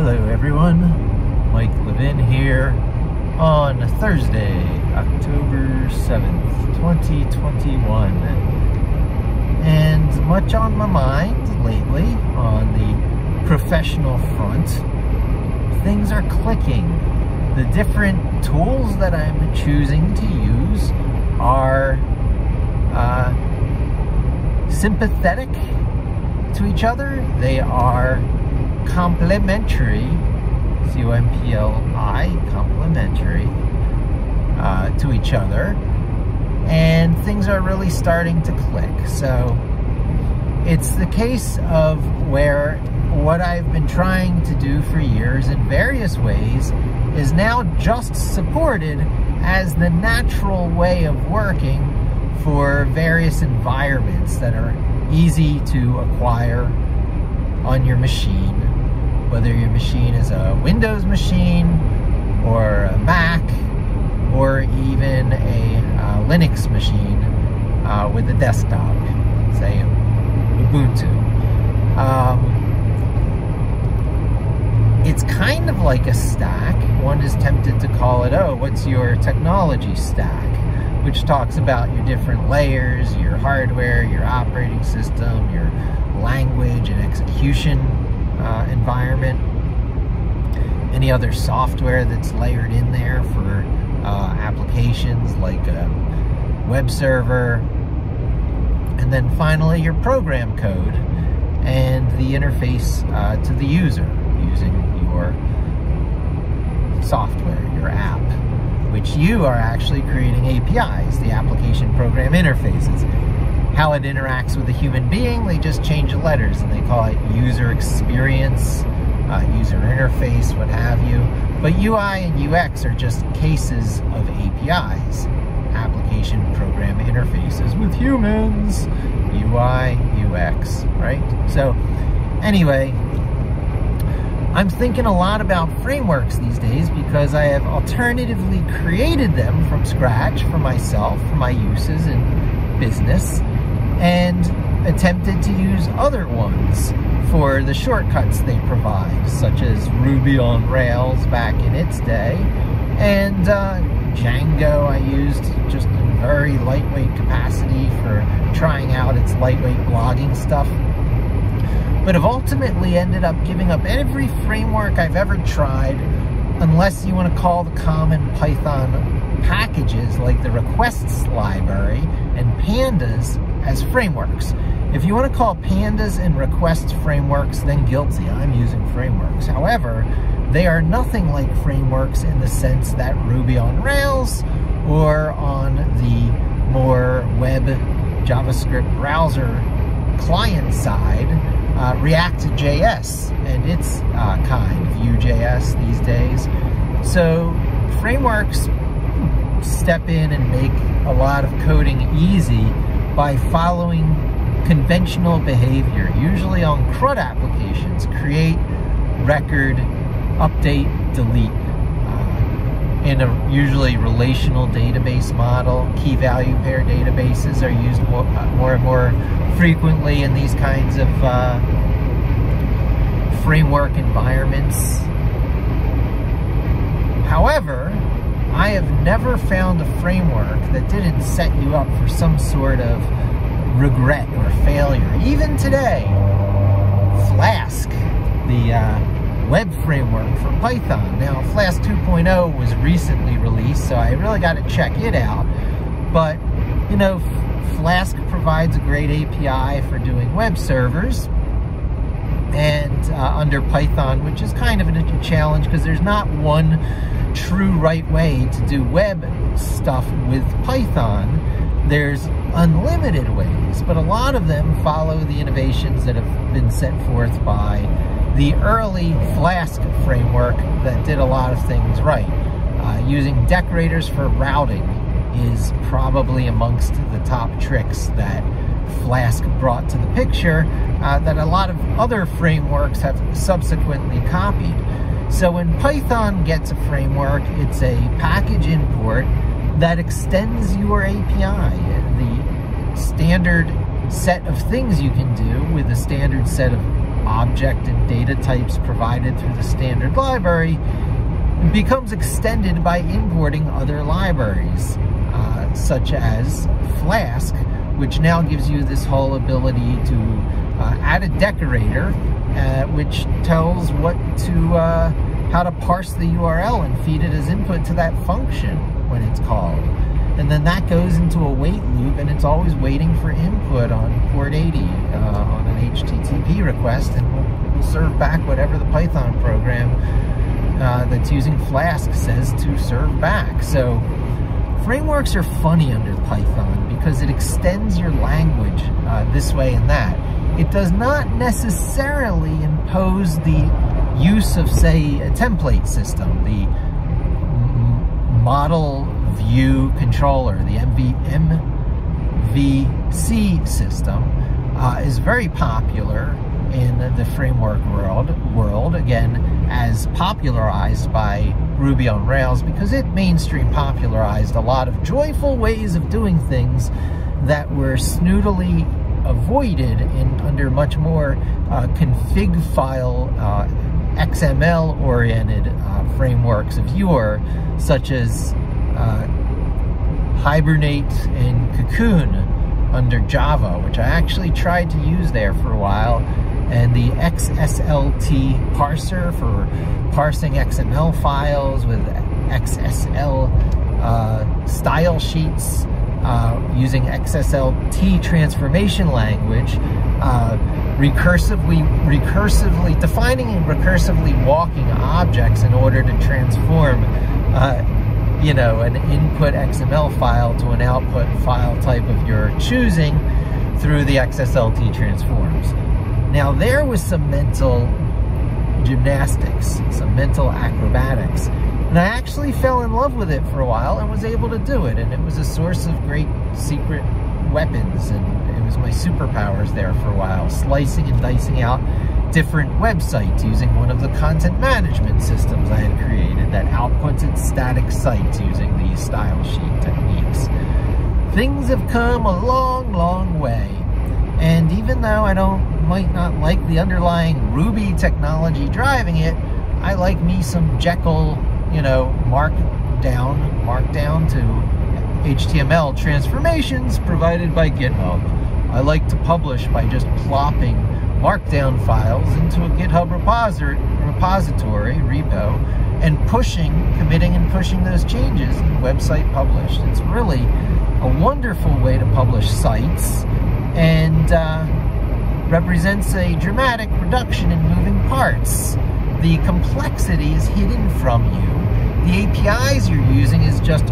Hello everyone, Mike Levin here on Thursday, October 7th, 2021. And much on my mind lately on the professional front. Things are clicking. The different tools that I'm choosing to use are sympathetic to each other. They are complementary, C-O-M-P-L-I, complementary to each other, and things are really starting to click. So it's the case of where what I've been trying to do for years in various ways is now just supported as the natural way of working for various environments that are easy to acquire on your machine, whether your machine is a Windows machine or a Mac or even a Linux machine with a desktop, say Ubuntu. It's kind of like a stack. One is tempted to call it, oh, what's your technology stack? Which talks about your different layers, your hardware, your operating system, your language and execution environment, any other software that's layered in there for applications like a web server, and then finally your program code and the interface to the user using your software, your app, which you are actually creating APIs, the application program interfaces. How it interacts with a human being, they just change the letters and they call it user experience, user interface, what have you. But UI and UX are just cases of APIs, application program interfaces with humans, UI, UX, right? So anyway, I'm thinking a lot about frameworks these days because I have alternatively created them from scratch for myself, for my uses in business, and attempted to use other ones for the shortcuts they provide, such as Ruby on Rails back in its day, and Django I used just in very lightweight capacity for trying out its lightweight blogging stuff. But have ultimately ended up giving up every framework I've ever tried, unless you want to call the common Python packages like the requests library and pandas as frameworks. If you want to call pandas and requests frameworks, then guilty. I'm using frameworks. However, they are nothing like frameworks in the sense that Ruby on Rails or on the more web JavaScript browser client side, React.js and its kind, Vue.js these days. So frameworks step in and make a lot of coding easy by following conventional behavior, usually on CRUD applications, create, record, update, delete, in a usually relational database model. Key value pair databases are used more and more frequently in these kinds of framework environments. However, I have never found a framework that didn't set you up for some sort of regret or failure. Even today, Flask, the web framework for Python. Now, Flask 2.0 was recently released, so I really got to check it out. But, you know, Flask provides a great API for doing web servers, and under Python, which is kind of a challenge because there's not one true right way to do web stuff with Python. There's unlimited ways, but a lot of them follow the innovations that have been set forth by the early Flask framework that did a lot of things right. Using decorators for routing is probably amongst the top tricks that Flask brought to the picture that a lot of other frameworks have subsequently copied. So when Python gets a framework, it's a package import that extends your API. The standard set of things you can do with a standard set of object and data types provided through the standard library becomes extended by importing other libraries, such as Flask, which now gives you this whole ability to add a decorator, which tells how to parse the URL and feed it as input to that function when it's called. And then that goes into a wait loop, and it's always waiting for input on port 80 on an HTTP request, and we'll serve back whatever the Python program that's using Flask says to serve back. So frameworks are funny under Python because it extends your language this way and that. It does not necessarily impose the use of, say, a template system. The model view controller, the MVC system, is very popular in the framework world, again, as popularized by Ruby on Rails, because it mainstream popularized a lot of joyful ways of doing things that were snootily avoided under much more config file XML-oriented frameworks of yore, such as Hibernate and Cocoon under Java, which I actually tried to use there for a while, and the XSLT parser for parsing XML files with XSL style sheets, using XSLT transformation language, recursively defining and recursively walking objects in order to transform an input XML file to an output file type of your choosing through the XSLT transforms. Now, there was some mental gymnastics, some mental acrobatics, and I actually fell in love with it for a while and was able to do it, and it was a source of great secret weapons, and it was my superpowers there for a while, slicing and dicing out different websites using one of the content management systems I had created that outputs its static sites using these style sheet techniques. Things have come a long, long way, and even though I might not like the underlying Ruby technology driving it, I like me some Jekyll, Markdown to HTML transformations provided by GitHub. I like to publish by just plopping Markdown files into a GitHub repository, repo, and committing and pushing those changes in website published. It's really a wonderful way to publish sites, and represents a dramatic reduction in moving parts. The complexity is hidden from you. The APIs you're using is just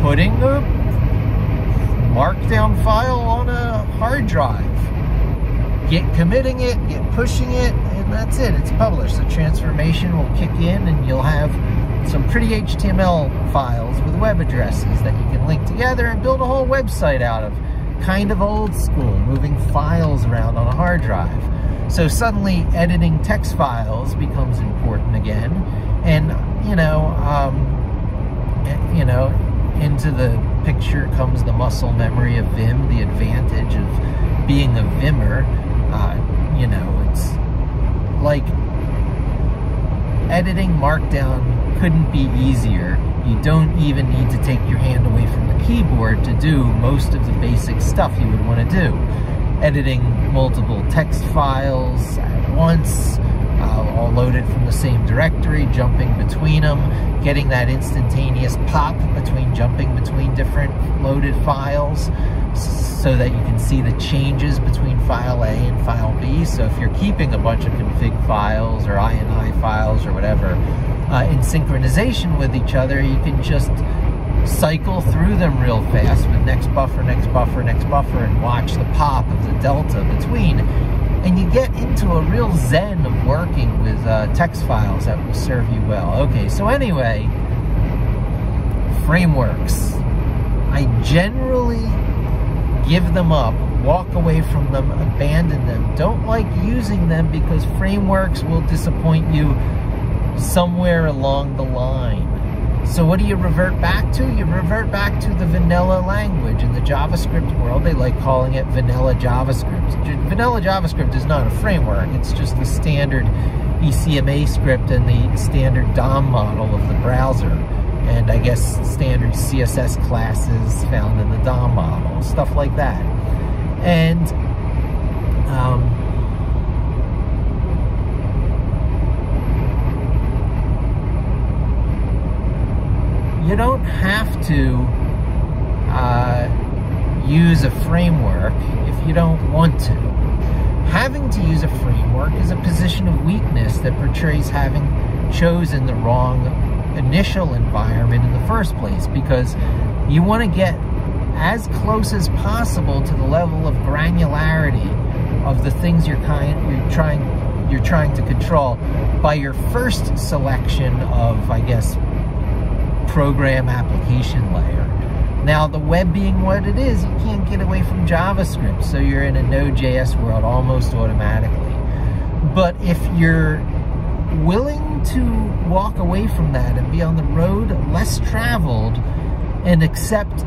putting a Markdown file on a hard drive, committing it, pushing it, and that's it. It's published. The transformation will kick in, and you'll have some pretty HTML files with web addresses that you can link together and build a whole website out of. Kind of old school, moving files around on a hard drive. So suddenly editing text files becomes important again, and into the picture comes the muscle memory of Vim, the advantage of being a Vimmer. It's like editing Markdown couldn't be easier. You don't even need to take your hand away from the keyboard to do most of the basic stuff you would want to do. Editing multiple text files at once, all loaded from the same directory, jumping between them, getting that instantaneous pop jumping between different loaded files so that you can see the changes between file A and file B. So if you're keeping a bunch of config files or INI files or whatever in synchronization with each other, you can just cycle through them real fast with next buffer, next buffer, next buffer, and watch the pop of the delta between. And you get into a real zen of working with text files that will serve you well. Okay, so anyway, frameworks. I generally give them up, walk away from them, abandon them. Don't like using them because frameworks will disappoint you somewhere along the line. So what do you revert back to? You revert back to the vanilla language. In the JavaScript world, they like calling it vanilla JavaScript. Vanilla JavaScript is not a framework. It's just the standard ECMA script and the standard DOM model of the browser. And I guess standard CSS classes found in the DOM model, stuff like that. And you don't have to use a framework if you don't want to. Having to use a framework is a position of weakness that portrays having chosen the wrong initial environment in the first place, because you want to get as close as possible to the level of granularity of the things you're trying to control by your first selection of, I guess, program application layer. Now, the web being what it is, you can't get away from JavaScript, so you're in a Node.js world almost automatically. But if you're willing to walk away from that and be on the road less traveled and accept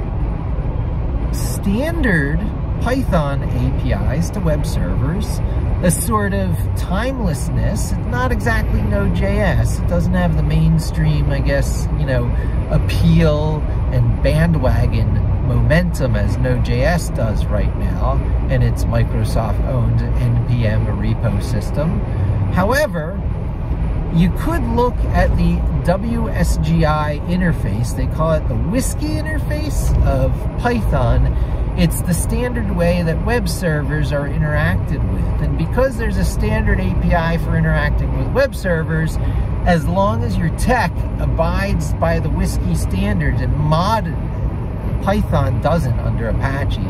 standard Python APIs to web servers, a sort of timelessness. It's not exactly Node.js. It doesn't have the mainstream, I guess, you know, appeal and bandwagon momentum as Node.js does right now, and its Microsoft-owned NPM repo system. However, you could look at the WSGI interface. They call it the whiskey interface of Python. It's the standard way that web servers are interacted with. And because there's a standard API for interacting with web servers, as long as your tech abides by the whiskey standards, and mod Python doesn't under Apache,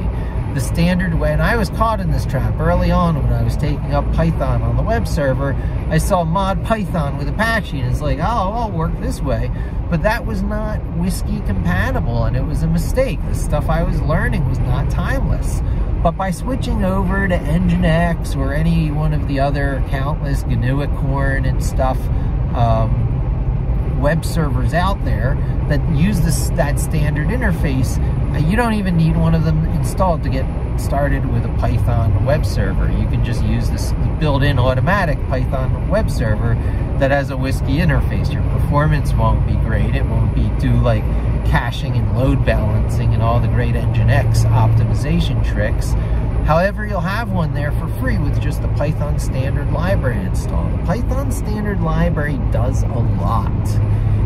the standard way, and I was caught in this trap early on when I was taking up Python on the web server. I saw mod Python with Apache, and it's like, oh, I'll work this way. But that was not whiskey compatible, and it was a mistake. The stuff I was learning was not timeless. But by switching over to Nginx or any one of the other countless GNU-corn and stuff, web servers out there that use that standard interface, you don't even need one of them installed to get started with a Python web server. You can just use this built-in automatic Python web server that has a whiskey interface. Your performance won't be great. It won't do like caching and load balancing and all the great Nginx optimization tricks. However, you'll have one there for free with just the Python standard library installed. The Python standard library does a lot.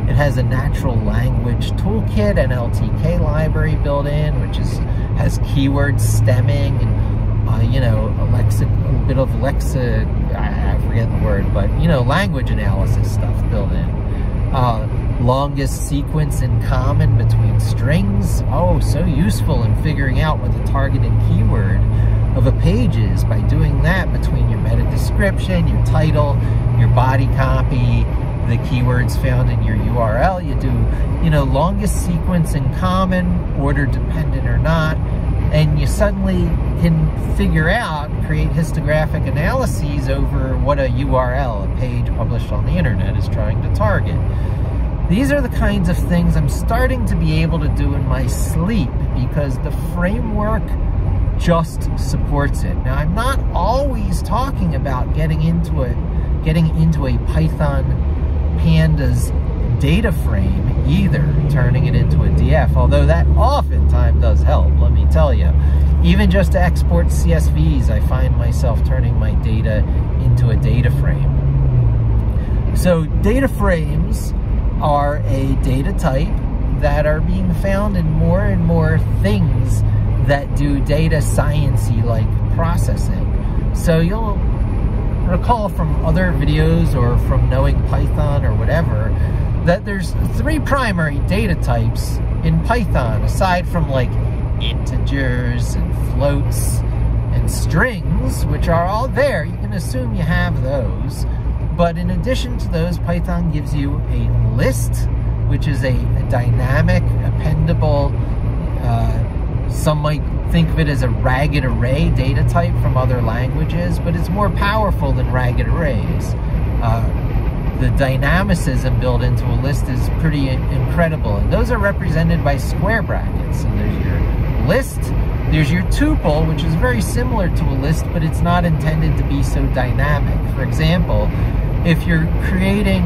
It has a natural language toolkit, an LTK library built in, which has keyword stemming and you know, a bit of I forget the word, but you know, language analysis stuff built in. Longest sequence in common between strings. Oh, so useful in figuring out what the targeted keyword of a page is by doing that between your meta description, your title, your body copy, the keywords found in your URL. You do, you know, longest sequence in common, order dependent or not, and you suddenly can figure out, create histographic analyses over what a URL, a page published on the internet, is trying to target. These are the kinds of things I'm starting to be able to do in my sleep because the framework just supports it. Now, I'm not always talking about getting into a Python pandas data frame either, turning it into a DF, although that oftentimes does help, let me tell you. Even just to export CSVs, I find myself turning my data into a data frame. So data frames are a data type that are being found in more and more things that do data science-y like processing. So you'll recall from other videos or from knowing Python or whatever that there's 3 primary data types in Python, aside from like integers and floats and strings, which are all there. You can assume you have those. But in addition to those, Python gives you a list, which is a dynamic, appendable, some might think of it as a ragged array data type from other languages, but it's more powerful than ragged arrays. the dynamicism built into a list is pretty incredible. And those are represented by square brackets. So there's your list, there's your tuple, which is very similar to a list, but it's not intended to be so dynamic. For example, if you're creating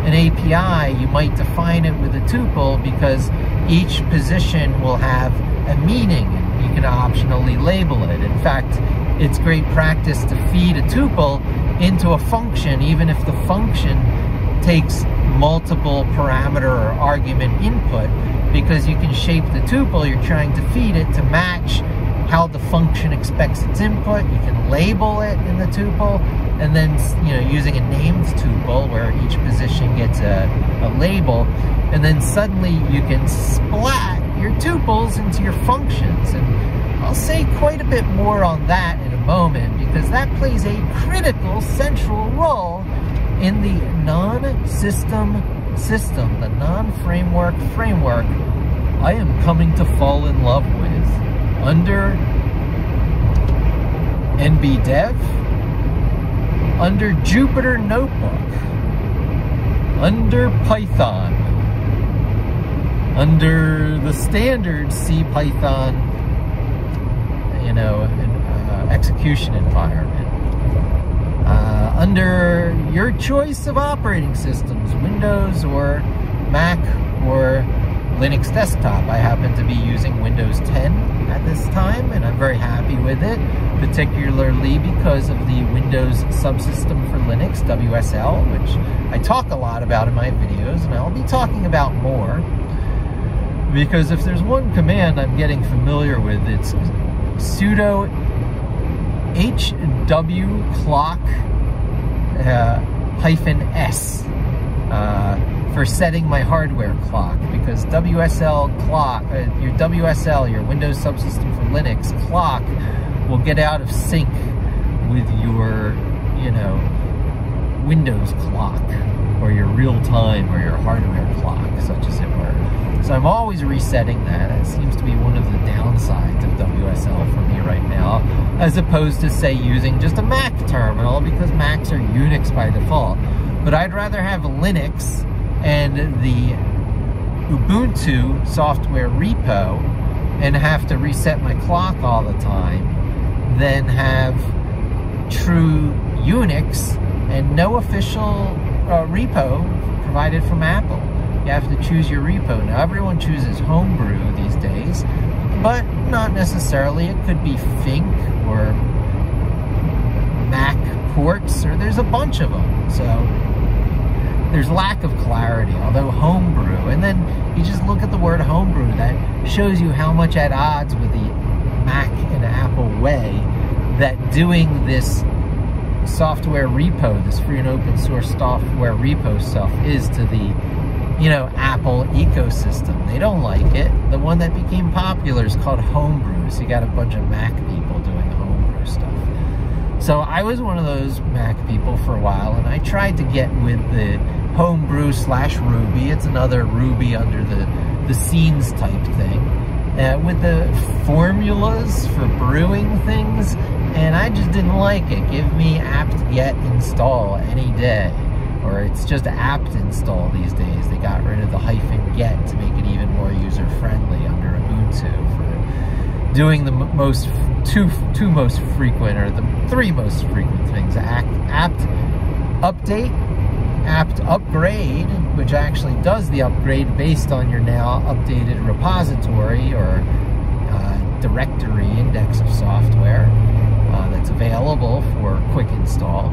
an API, you might define it with a tuple because each position will have a meaning, and you can optionally label it. In fact, it's great practice to feed a tuple into a function, even if the function takes multiple parameter or argument input, because you can shape the tuple you're trying to feed it to match how the function expects its input. You can label it in the tuple, and then, you know, using a named tuple where each position gets a label, and then suddenly you can splat your tuples into your functions. And I'll say quite a bit more on that in a moment, because that plays a critical central role in the non-system system, the non-framework framework I am coming to fall in love with under NBDev, under Jupyter Notebook, under Python, under the standard C Python, you know, execution environment, under your choice of operating systems, Windows or Mac or Linux desktop. I happen to be using Windows 10 at this time, and I'm very happy with it, particularly because of the Windows subsystem for Linux, WSL, which I talk a lot about in my videos, and I'll be talking about more, because if there's one command I'm getting familiar with, it's sudo hwclock -s for setting my hardware clock, because WSL clock, your WSL, your Windows subsystem for Linux clock, will get out of sync with your, you know, Windows clock, or your real time, or your hardware clock, such as it were. So I'm always resetting that. It seems to be one of the downsides of WSL for me right now, as opposed to, say, using just a Mac terminal, because Macs are Unix by default. But I'd rather have Linux and the Ubuntu software repo and have to reset my clock all the time than have true Unix and no official repo provided from Apple. You have to choose your repo. Now, everyone chooses Homebrew these days, but not necessarily. It could be Fink or Mac ports, or there's a bunch of them. So there's lack of clarity, although Homebrew, and then you just look at the word Homebrew, that shows you how much at odds with the Mac and Apple way that doing this software repo, this free and open source software repo stuff, is to the, you know, Apple ecosystem. They don't like it. The one that became popular is called Homebrew, so you got a bunch of Mac people doing Homebrew stuff. So I was one of those Mac people for a while, and I tried to get with the Homebrew / Ruby. It's another Ruby under the scenes type thing, with the formulas for brewing things, and I just didn't like it. Give me apt-get install any day, or it's just apt install these days. They got rid of the -get to make it even more user-friendly under Ubuntu for doing the two most frequent, or the three most frequent things: apt update, apt upgrade, which actually does the upgrade based on your now updated repository or directory index of software that's available for quick install.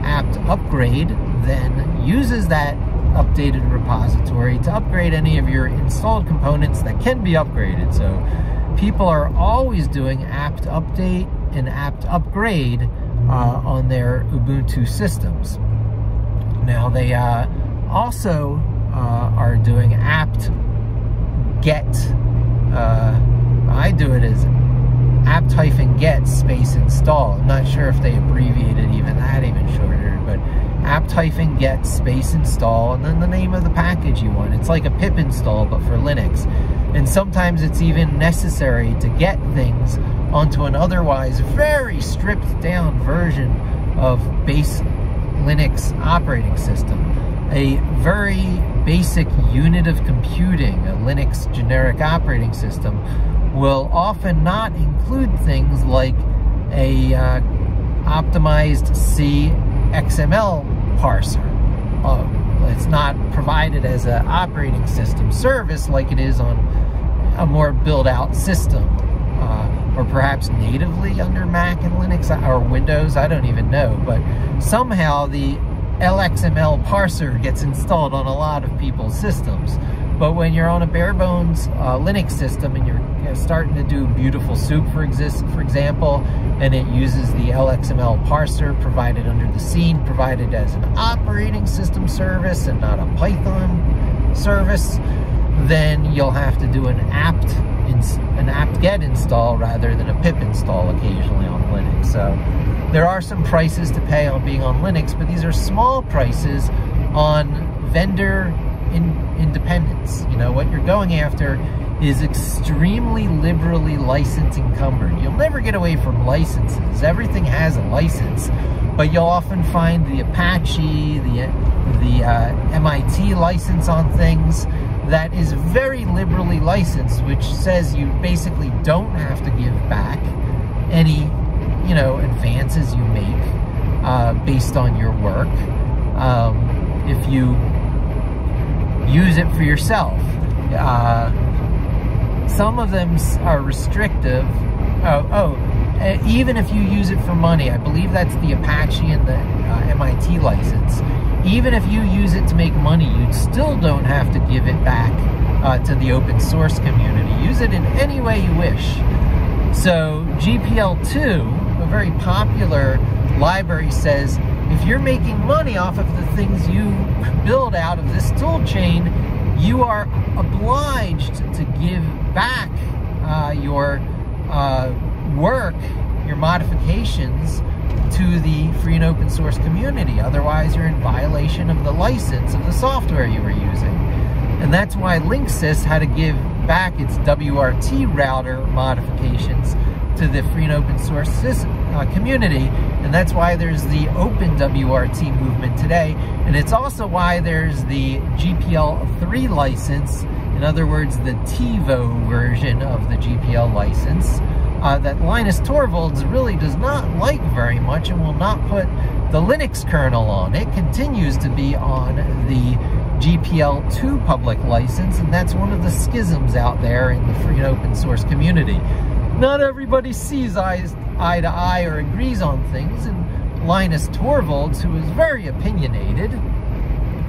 Apt upgrade then uses that updated repository to upgrade any of your installed components that can be upgraded. So people are always doing apt update and apt upgrade on their Ubuntu systems. Now they also are doing apt get. I do it as apt-get space install. I'm not sure if they abbreviated even that even shorter, but apt-get space install, and then the name of the package you want. It's like a pip install, but for Linux. And sometimes it's even necessary to get things onto an otherwise very stripped down version of base Linux operating system. a very basic unit of computing, a Linux generic operating system, will often not include things like a optimized C XML parser. It's not provided as an operating system service like it is on a more built-out system, or perhaps natively under Mac and Linux or Windows, I don't even know, but somehow the LXML parser gets installed on a lot of people's systems. But when you're on a bare bones Linux system and you're starting to do Beautiful Soup, for example, and it uses the LXML parser provided under the scene, provided as an operating system service and not a Python service, then you'll have to do an apt-get install rather than a pip install occasionally on Linux. So there are some prices to pay on being on Linux, but these are small prices on vendor independence. You know, what you're going after is extremely liberally license encumbered. You'll never get away from licenses. Everything has a license, but you'll often find the Apache, the MIT license on things that is very liberally licensed, which says you basically don't have to give back any, you know, advances you make based on your work if you use it for yourself. Some of them are restrictive. Even if you use it for money, I believe that's the Apache and the MIT license. Even if you use it to make money, you still don't have to give it back to the open source community. Use it in any way you wish. So GPL2, a very popular library, says if you're making money off of the things you build out of this tool chain, you are obliged to give back your work, your modifications, to the free and open source community. Otherwise, you're in violation of the license of the software you were using. And that's why Linksys had to give back its WRT router modifications to the free and open source community. And that's why there's the open WRT movement today. And it's also why there's the GPL3 license, in other words, the TiVo version of the GPL license, that Linus Torvalds really does not like very much and will not put the Linux kernel on. It continues to be on the GPL2 public license, and that's one of the schisms out there in the free and open source community. Not everybody sees eye to eye or agrees on things, and Linus Torvalds, who is very opinionated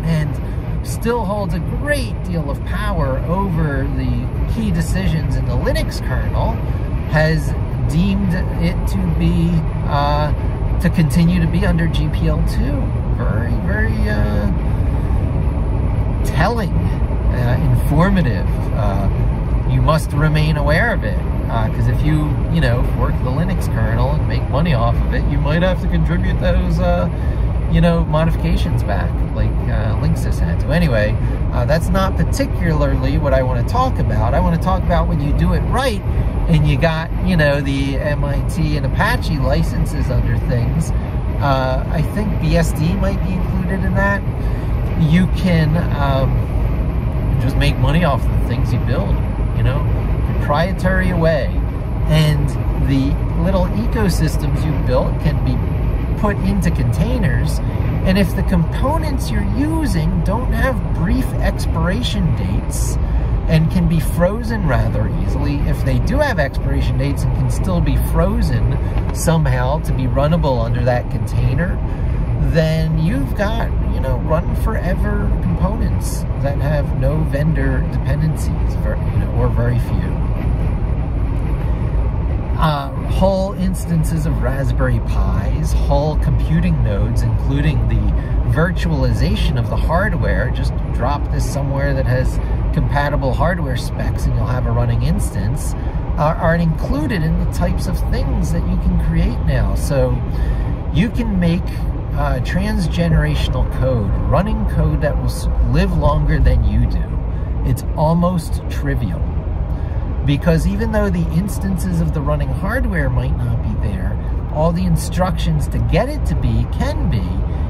and still holds a great deal of power over the key decisions in the Linux kernel, has deemed it to be, to continue to be under GPL2. Very, very telling, informative. You must remain aware of it, because if you fork the Linux kernel and make money off of it, you might have to contribute those, modifications back, like Linksys had to. Anyway, that's not particularly what I want to talk about. I want to talk about when you do it right, and you got, the MIT and Apache licenses under things. I think BSD might be included in that. You can just make money off the things you build, proprietary away. And the little ecosystems you built can be put into containers. And if the components you're using don't have brief expiration dates and can be frozen rather easily, if they do have expiration dates and can still be frozen somehow to be runnable under that container, then you've got, run forever components that have no vendor dependencies, or very few. Whole instances of Raspberry Pis, whole computing nodes, including the virtualization of the hardware. Just drop this somewhere that has compatible hardware specs and you'll have a running instance, are included in the types of things that you can create now. So you can make transgenerational code, running code that will live longer than you do. It's almost trivial, because even though the instances of the running hardware might not be there, all the instructions to get it to be can be,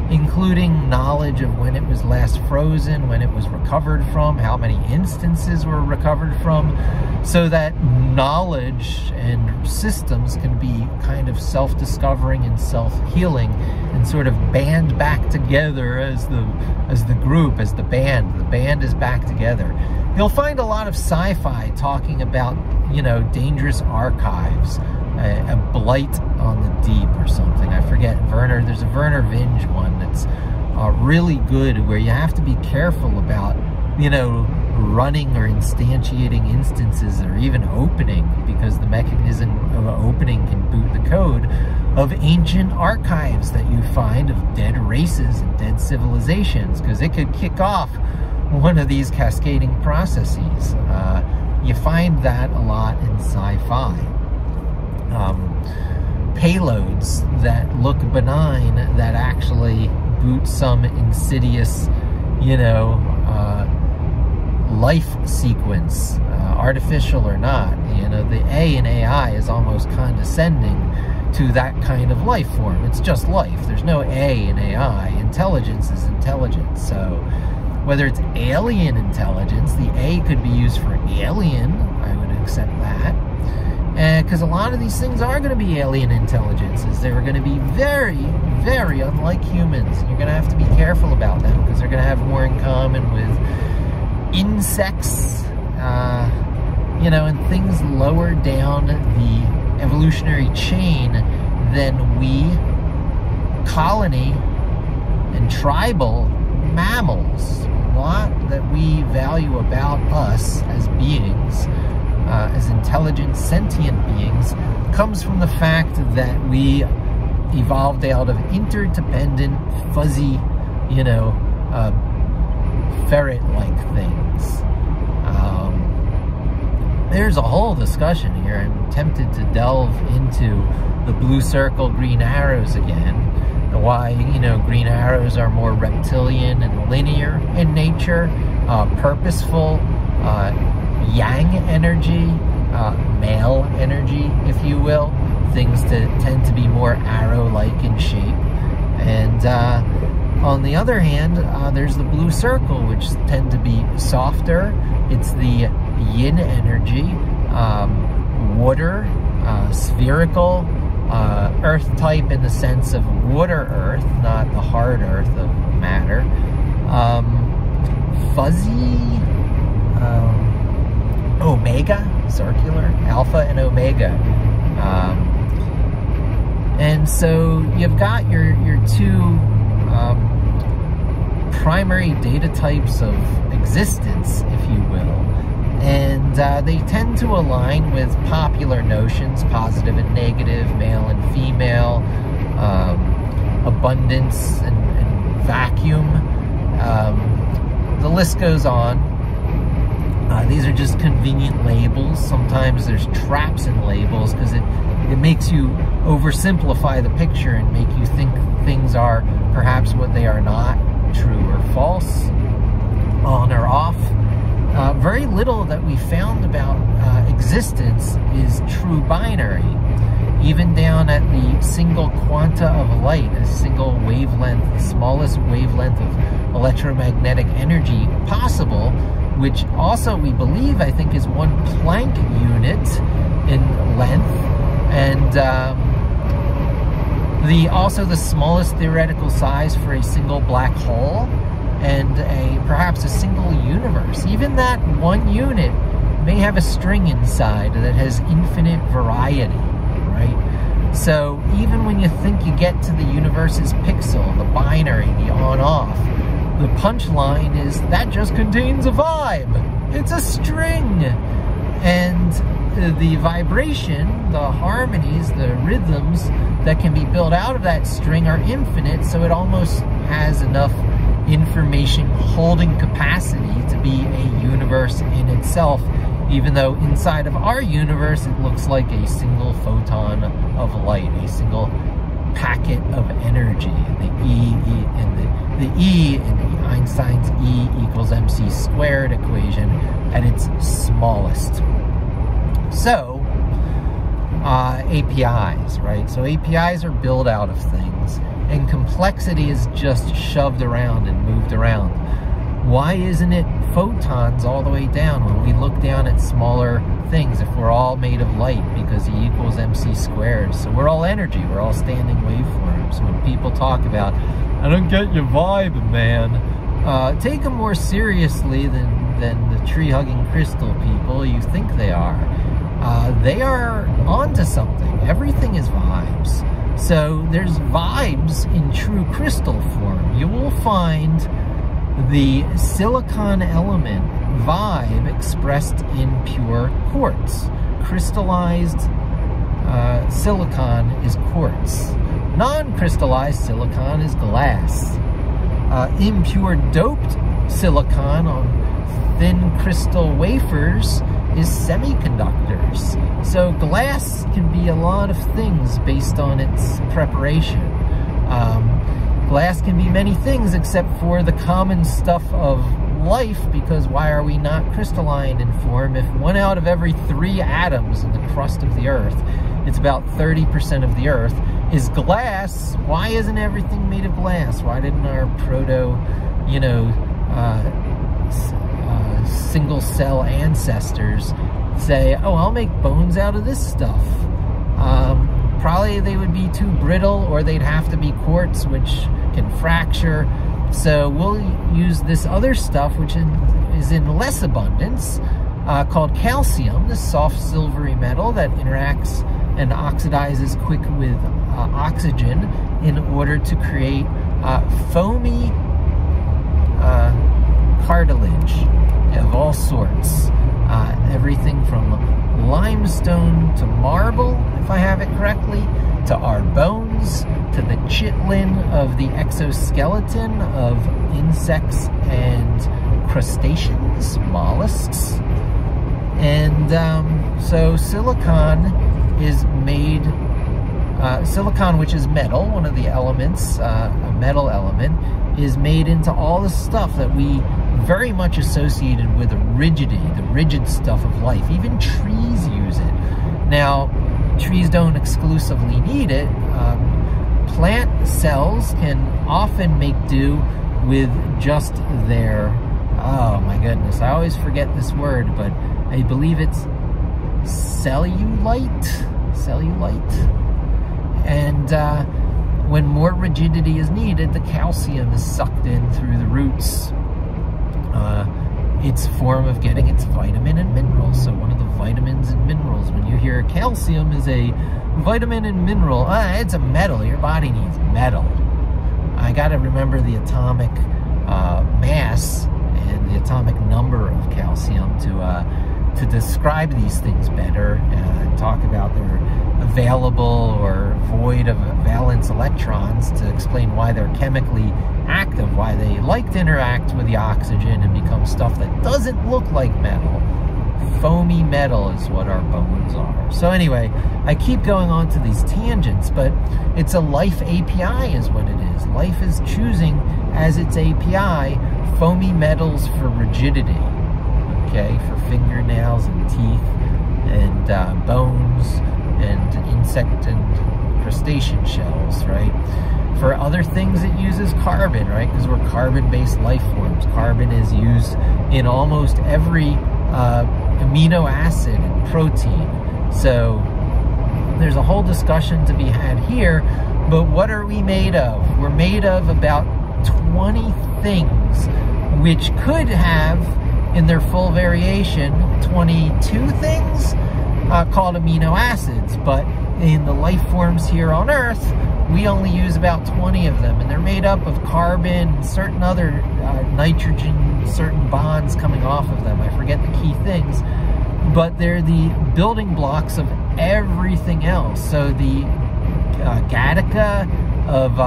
including knowledge of when it was last frozen, when it was recovered from, how many instances were recovered from, so that knowledge and systems can be kind of self-discovering and self-healing and sort of band back together as the group, as the band. The band is back together. You'll find a lot of sci-fi talking about, you know, dangerous archives, a blight on the deep or something. I forget. There's a Werner Vinge one that's really good, where you have to be careful about, you know, running or instantiating instances or even opening, because the mechanism of opening can boot the code of ancient archives that you find of dead races and dead civilizations, because it could kick off one of these cascading processes. You find that a lot in sci-fi. Payloads that look benign that actually boot some insidious, you know, life sequence, artificial or not. You know, the A in AI is almost condescending to that kind of life form. It's just life. There's no A in AI. Intelligence is intelligence. So whether it's alien intelligence, the A could be used for alien. I would accept that. Because a lot of these things are going to be alien intelligences. They're going to be very, very unlike humans. You're going to have to be careful about them, because they're going to have more in common with insects, you know, and things lower down the evolutionary chain than we, colony and tribal mammals. A lot that we value about us as beings, as intelligent, sentient beings, comes from the fact that we evolved out of interdependent, fuzzy, you know, ferret-like things. There's a whole discussion here. I'm tempted to delve into the blue circle, green arrows again. Why, you know, green arrows are more reptilian and linear in nature, purposeful, yang energy, male energy, if you will. Things that tend to be more arrow-like in shape. And on the other hand, there's the blue circle, which tend to be softer. It's the yin energy, water, spherical, earth type in the sense of water earth, not the hard earth of matter. Fuzzy, omega, circular, alpha and omega. And so you've got your two primary data types of existence, if you will. And they tend to align with popular notions, positive and negative, male and female, abundance and vacuum. The list goes on. These are just convenient labels. Sometimes there's traps in labels, because it makes you oversimplify the picture and make you think things are perhaps what they are not, true or false, on or off. Very little that we found about existence is true binary. Even down at the single quanta of light, a single wavelength, the smallest wavelength of electromagnetic energy possible, which also we believe, I think, is 1 Planck unit in length, and also the smallest theoretical size for a single black hole, and perhaps a single universe. Even that 1 unit may have a string inside that has infinite variety, right? So even when you think you get to the universe's pixel, the binary, the on-off, the punchline is that just contains a vibe. It's a string. And the vibration, the harmonies, the rhythms that can be built out of that string are infinite, so it almost has enough information holding capacity to be a universe in itself, even though inside of our universe it looks like a single photon of light, a single packet of energy. The E in Einstein's E equals mc squared equation at its smallest. So, APIs, right? So APIs are built out of things. and complexity is just shoved around and moved around. Why isn't it photons all the way down when we look down at smaller things if we're all made of light, because E equals mc squared? So we're all energy, we're all standing waveforms. When people talk about, I don't get your vibe, man, take them more seriously than the tree-hugging crystal people you think they are. They are onto something. Everything is vibes. So there's vibes in true crystal form. You will find the silicon element vibe expressed in pure quartz. Crystallized silicon is quartz. Non-crystallized silicon is glass. Impure doped silicon on thin crystal wafers is semiconductors. So glass can be a lot of things based on its preparation. Glass can be many things except for the common stuff of life, because why are we not crystalline in form? If 1 out of every 3 atoms in the crust of the Earth, it's about 30% of the Earth, is glass, why isn't everything made of glass? Why didn't our proto, single cell ancestors say, oh, I'll make bones out of this stuff? Probably they would be too brittle, or they'd have to be quartz, which can fracture. So we'll use this other stuff, which is in less abundance, called calcium, this soft silvery metal that interacts and oxidizes quick with oxygen in order to create foamy cartilage of all sorts. Everything from limestone to marble, if I have it correctly, to our bones, to the chitin of the exoskeleton of insects and crustaceans, mollusks. And so silicon is made, silicon, which is metal, one of the elements, a metal element, is made into all the stuff that we very much associated with rigidity, the rigid stuff of life. Even trees use it. Now, trees don't exclusively need it. Plant cells can often make do with just their, oh my goodness, I always forget this word, but I believe it's cellulite. And when more rigidity is needed, the calcium is sucked in through the roots. Its form of getting its vitamin and minerals. So one of the vitamins and minerals, when you hear calcium is a vitamin and mineral, it's a metal. Your body needs metal. I got to remember the atomic mass and the atomic number of calcium to describe these things better and talk about their available or void of valence electrons, to explain why they're chemically active, why they like to interact with the oxygen and become stuff that doesn't look like metal. Foamy metal is what our bones are. So anyway, I keep going on to these tangents, but it's a life API is what it is. Life is choosing as its API foamy metals for rigidity, okay, for fingernails and teeth and bones and insect and crustacean shells, right? For other things, it uses carbon, right? Because we're carbon-based life forms. Carbon is used in almost every amino acid and protein. So there's a whole discussion to be had here, but what are we made of? We're made of about 20 things, which could have, in their full variation, 22 things called amino acids, but in the life forms here on Earth, we only use about 20 of them, and they're made up of carbon, certain other nitrogen, certain bonds coming off of them. I forget the key things, but they're the building blocks of everything else. So the Gattaca of,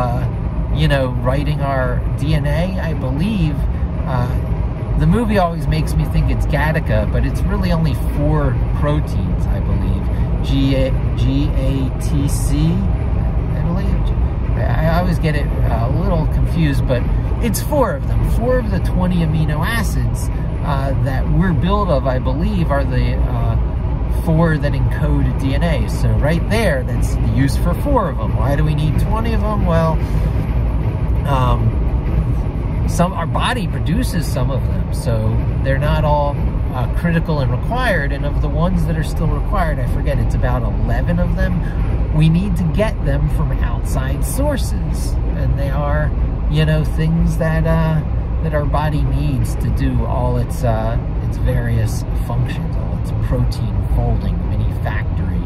writing our DNA, I believe, the movie always makes me think it's Gattaca, but it's really only 4 proteins, I believe. GATC, I believe. I always get it a little confused, but it's 4 of them. 4 of the 20 amino acids that we're built of, I believe, are the 4 that encode DNA. So right there, that's the use for 4 of them. Why do we need 20 of them? Well, our body produces some of them, so they're not all critical and required. And of the ones that are still required, I forget, it's about 11 of them. We need to get them from outside sources, and they are, you know, things that that our body needs to do all its various functions, all its protein folding, mini factory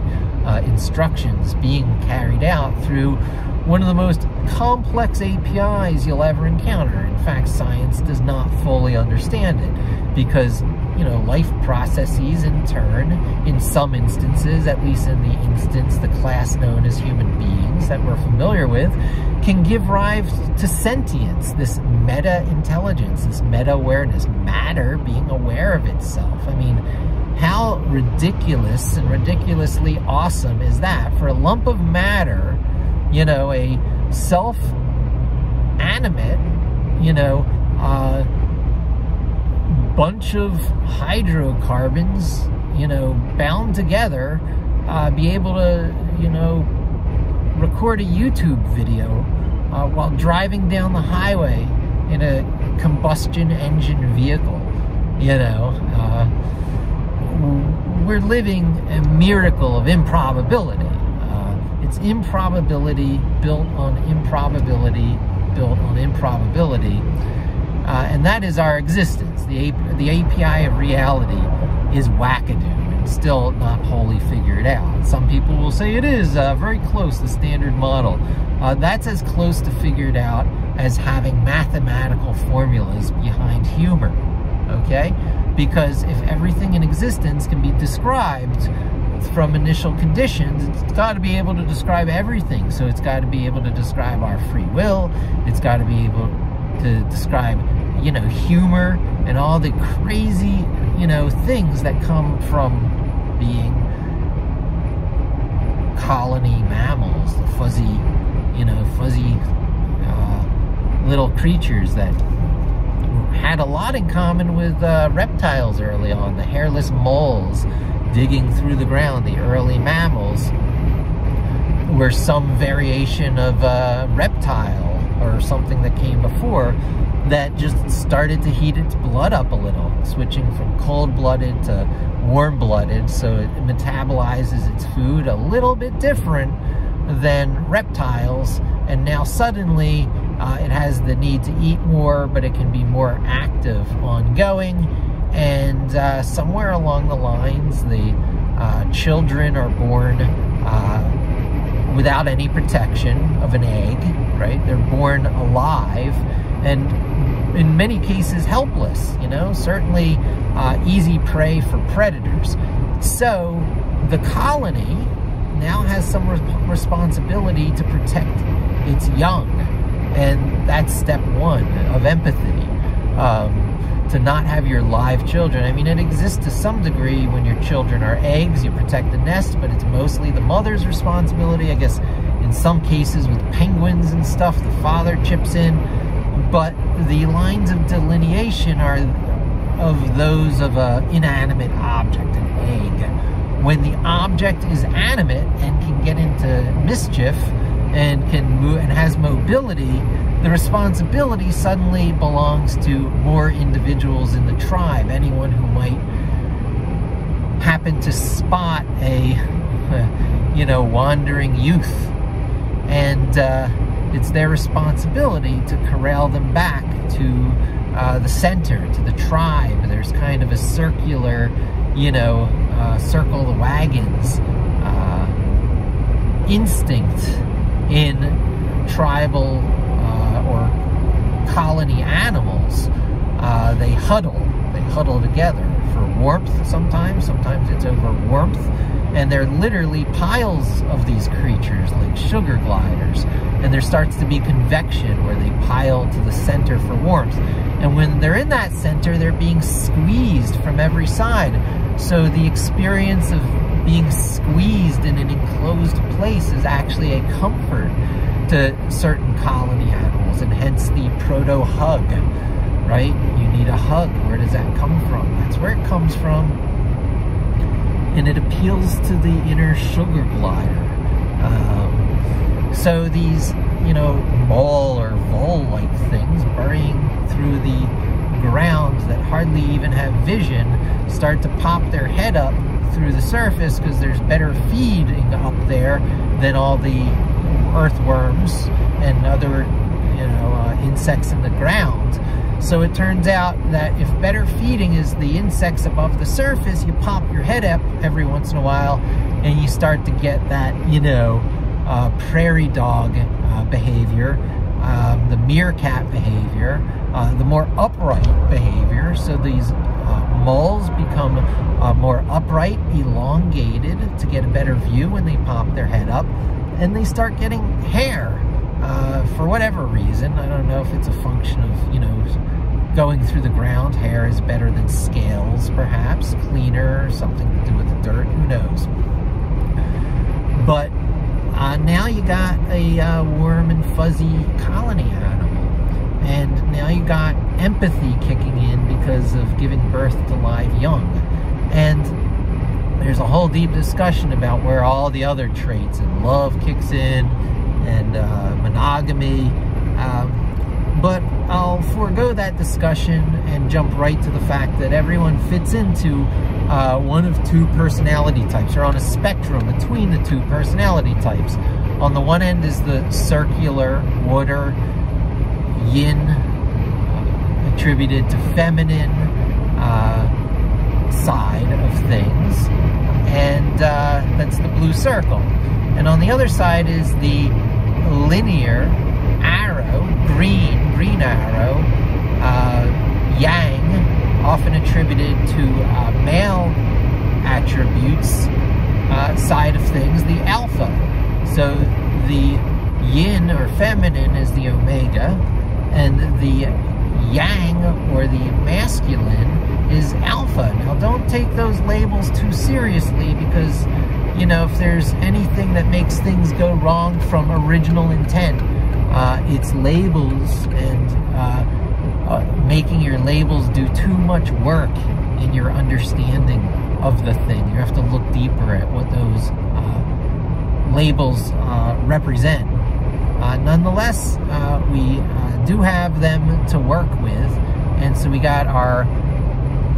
instructions being carried out through one of the most complex APIs you'll ever encounter. In fact, science does not fully understand it because, you know, life processes in turn, in some instances, at least in the instance, the class known as human beings that we're familiar with, can give rise to sentience, this meta-intelligence, this meta-awareness, matter being aware of itself. I mean, how ridiculous and ridiculously awesome is that? For a lump of matter, you know, a self-animate, you know, bunch of hydrocarbons, you know, bound together, be able to, you know, record a YouTube video while driving down the highway in a combustion engine vehicle, you know. We're living a miracle of improbability. It's improbability built on improbability built on improbability. And that is our existence. The API of reality is wackadoo and still not wholly figured out. Some people will say it is very close to standard model. That's as close to figured out as having mathematical formulas behind humor, okay? Because if everything in existence can be described from initial conditions, it's got to be able to describe everything. So it's got to be able to describe our free will. It's got to be able to describe, you know, humor and all the crazy, you know, things that come from being colony mammals, the fuzzy, you know, little creatures that had a lot in common with reptiles early on. The hairless moles digging through the ground, the early mammals, were some variation of reptile or something that came before that just started to heat its blood up a little, switching from cold-blooded to warm-blooded, so it metabolizes its food a little bit different than reptiles, and now suddenly it has the need to eat more, but it can be more active ongoing. And somewhere along the lines, the children are born without any protection of an egg, right? They're born alive and in many cases helpless, you know, certainly easy prey for predators. So the colony now has some responsibility to protect its young. And that's step one of empathy. To not have your live children. I mean, it exists to some degree when your children are eggs, you protect the nest, but it's mostly the mother's responsibility. I guess in some cases with penguins and stuff, the father chips in, but the lines of delineation are of those of an inanimate object, an egg. When the object is animate and can get into mischief and can move and has mobility, the responsibility suddenly belongs to more individuals in the tribe. Anyone who might happen to spot a, you know, wandering youth, and it's their responsibility to corral them back to the center, to the tribe. There's kind of a circular, you know, circle the wagons instinct in tribal or colony animals. They huddle together for warmth sometimes it's over warmth, and they're literally piles of these creatures like sugar gliders, and there starts to be convection where they pile to the center for warmth, and when they're in that center, they're being squeezed from every side. So the experience of being squeezed in an enclosed place is actually a comfort to certain colony animals, and hence the proto-hug, right? You need a hug. Where does that come from? That's where it comes from and it appeals to the inner sugar glider. So these, mole or vole-like things burying through the ground that hardly even have vision start to pop their head up through the surface because there's better feeding up there than all the earthworms and other, insects in the ground. So it turns out that if better feeding is the insects above the surface, you pop your head up every once in a while and you start to get that, prairie dog behavior, the meerkat behavior, the more upright behavior. So these moles become more upright, elongated to get a better view when they pop their head up, and they start getting hair for whatever reason. I don't know if it's a function of, going through the ground. Hair is better than scales, perhaps, cleaner, something to do with the dirt, who knows. But now you got a warm and fuzzy colony animal, and now you got empathy kicking in because of giving birth to live young. And there's a whole deep discussion about where all the other traits and love kicks in, and monogamy, but I'll forego that discussion and jump right to the fact that everyone fits into one of two personality types, or on a spectrum between the two personality types. On the one end is the circular water yin, attributed to feminine side of things, and that's the blue circle. And on the other side is the linear arrow, green arrow, yang, often attributed to male attributes, side of things, the alpha. So the yin or feminine is the omega, and the yang or the masculine is alpha. Now don't take those labels too seriously, because if there's anything that makes things go wrong from original intent, it's labels, and making your labels do too much work in your understanding of the thing. You have to look deeper at what those labels represent. Nonetheless, we do have them to work with, and so we got our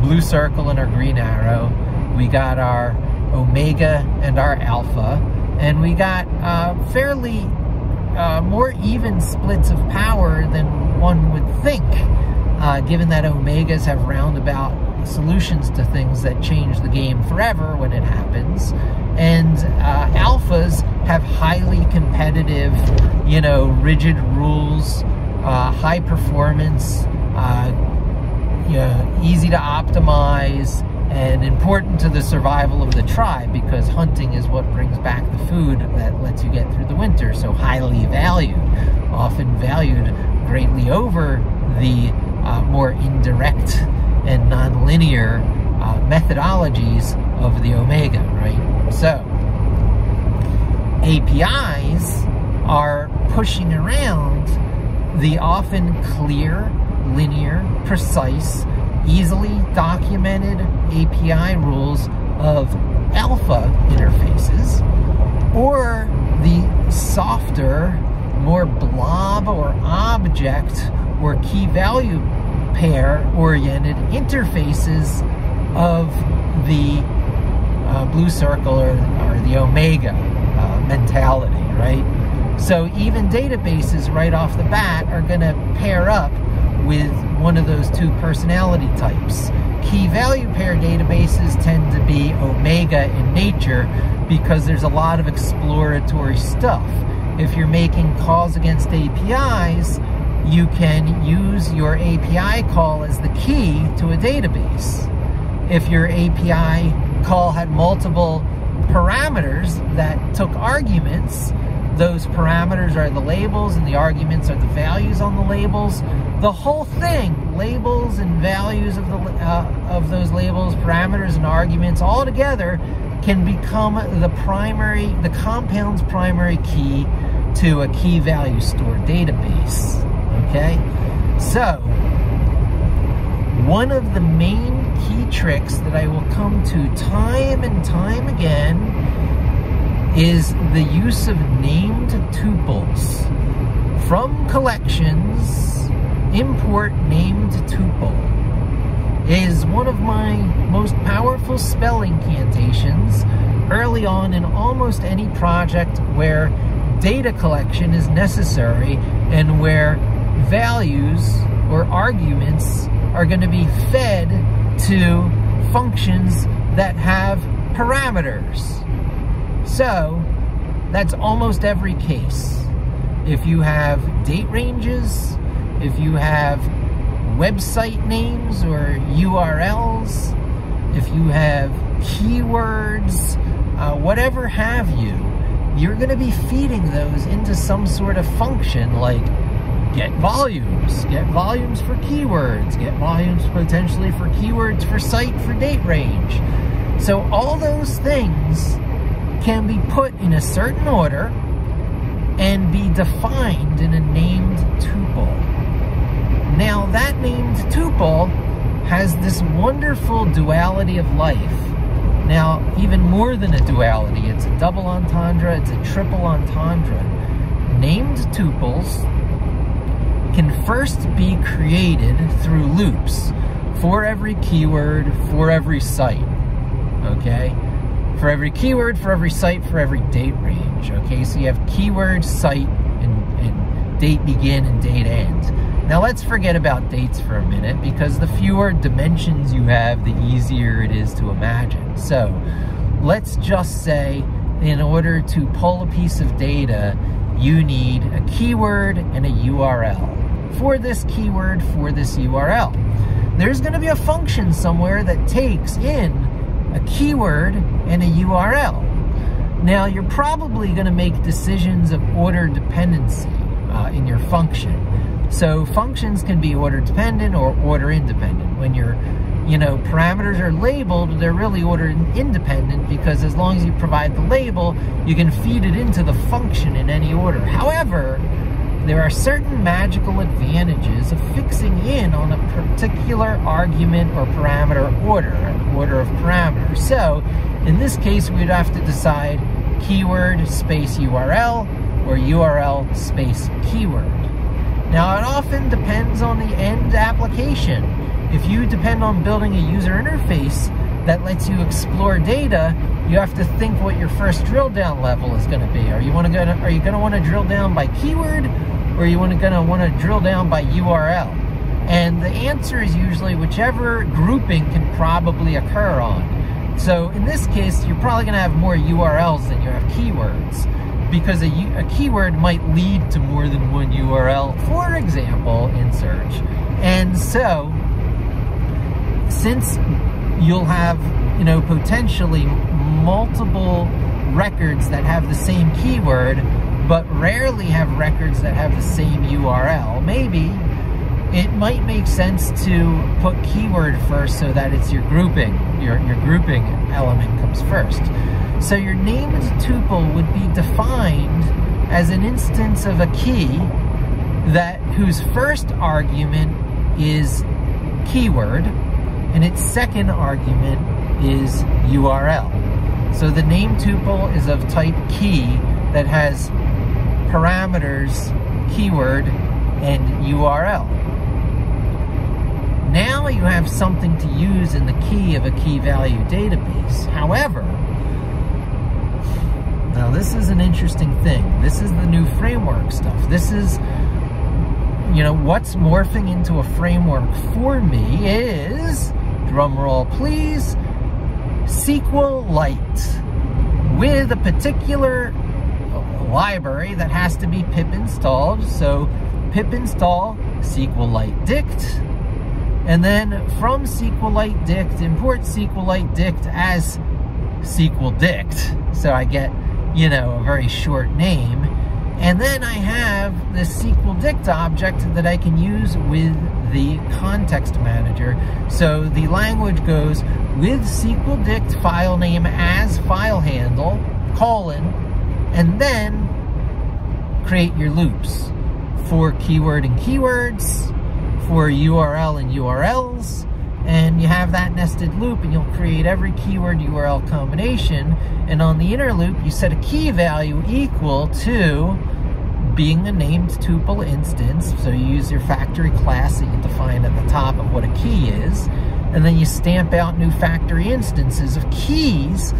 blue circle and our green arrow, we got our omega and our alpha, and we got fairly more even splits of power than one would think, given that omegas have roundabout solutions to things that change the game forever when it happens, and alphas have highly competitive, rigid rules, high performance, easy to optimize, and important to the survival of the tribe, because hunting is what brings back the food that lets you get through the winter. So highly valued, often valued greatly over the more indirect and non-linear methodologies of the omega, right? So APIs are pushing around the often clear, linear, precise, easily documented API rules of alpha interfaces, or the softer, more blob or object or key value pair oriented interfaces of the blue circle or the omega mentality, right? So even databases right off the bat are going to pair up with one of those two personality types. Key value pair databases tend to be omega in nature because there's a lot of exploratory stuff. If you're making calls against APIs, you can use your API call as the key to a database. If your API call had multiple parameters that took arguments, those parameters are the labels and the arguments are the values on the labels. The whole thing, labels and values of those labels, parameters and arguments, all together can become the compound's primary key to a key value store database. Okay? So, one of the main key tricks that I will come to time and time again is the use of named tuples. From collections, import named tuple is one of my most powerful spell incantations early on in almost any project where data collection is necessary and where values or arguments are going to be fed to functions that have parameters. So that's almost every case. If you have date ranges, if you have website names or URLs, if you have keywords, whatever have you, you're going to be feeding those into some sort of function like get volumes for keywords, get volumes potentially for keywords for site for date range. So all those things can be put in a certain order and be defined in a named tuple. Now that named tuple has this wonderful duality of life. Now, even more than a duality, it's a double entendre, it's a triple entendre. Named tuples can first be created through loops for every keyword, for every site, okay? For every keyword, for every site, for every date range, okay? So you have keyword, site, and date begin and date end. Now let's forget about dates for a minute, because the fewer dimensions you have, the easier it is to imagine. So let's just say in order to pull a piece of data, you need a keyword and a URL. For this keyword, for this URL, there's going to be a function somewhere that takes in a keyword and a URL. Now you're probably going to make decisions of order dependency in your function. So functions can be order dependent or order independent. When your parameters are labeled, they're really order independent, because as long as you provide the label, you can feed it into the function in any order. However, there are certain magical advantages of fixing in on a particular argument or parameter order, an order of parameters. So in this case, we'd have to decide keyword space URL or URL space keyword. Now, it often depends on the end application. If you depend on building a user interface that lets you explore data, you have to think what your first drill down level is going to be. Are you going to want to drill down by keyword, or are you going to want to drill down by URL? And the answer is usually whichever grouping can probably occur on. So in this case, you're probably going to have more URLs than you have keywords, because a keyword might lead to more than one URL, for example, in search. And so, since you'll have, potentially multiple records that have the same keyword, but rarely have records that have the same URL, maybe it might make sense to put keyword first so that it's your grouping, your grouping element comes first. So your named tuple would be defined as an instance of a key whose first argument is keyword and its second argument is URL. So the named tuple is of type key that has parameters keyword and URL. Now you have something to use in the key of a key value database. However, now this is an interesting thing. This is the new framework stuff. This is, what's morphing into a framework for me is, drum roll please, SQLite with a particular library that has to be pip installed. So pip install SQLite dict, and then from SQLite dict, import SQLite dict as SQL dict. So I get, a very short name. And then I have this SQL dict object that I can use with the context manager. So the language goes with SQL dict file name as file handle, colon, and then create your loops for keyword and keywords, for URL and URLs, And you have that nested loop, and you'll create every keyword URL combination. And on the inner loop, you set a key value equal to being a named tuple instance. So you use your factory class that you define at the top of what a key is. And then you stamp out new factory instances of keys,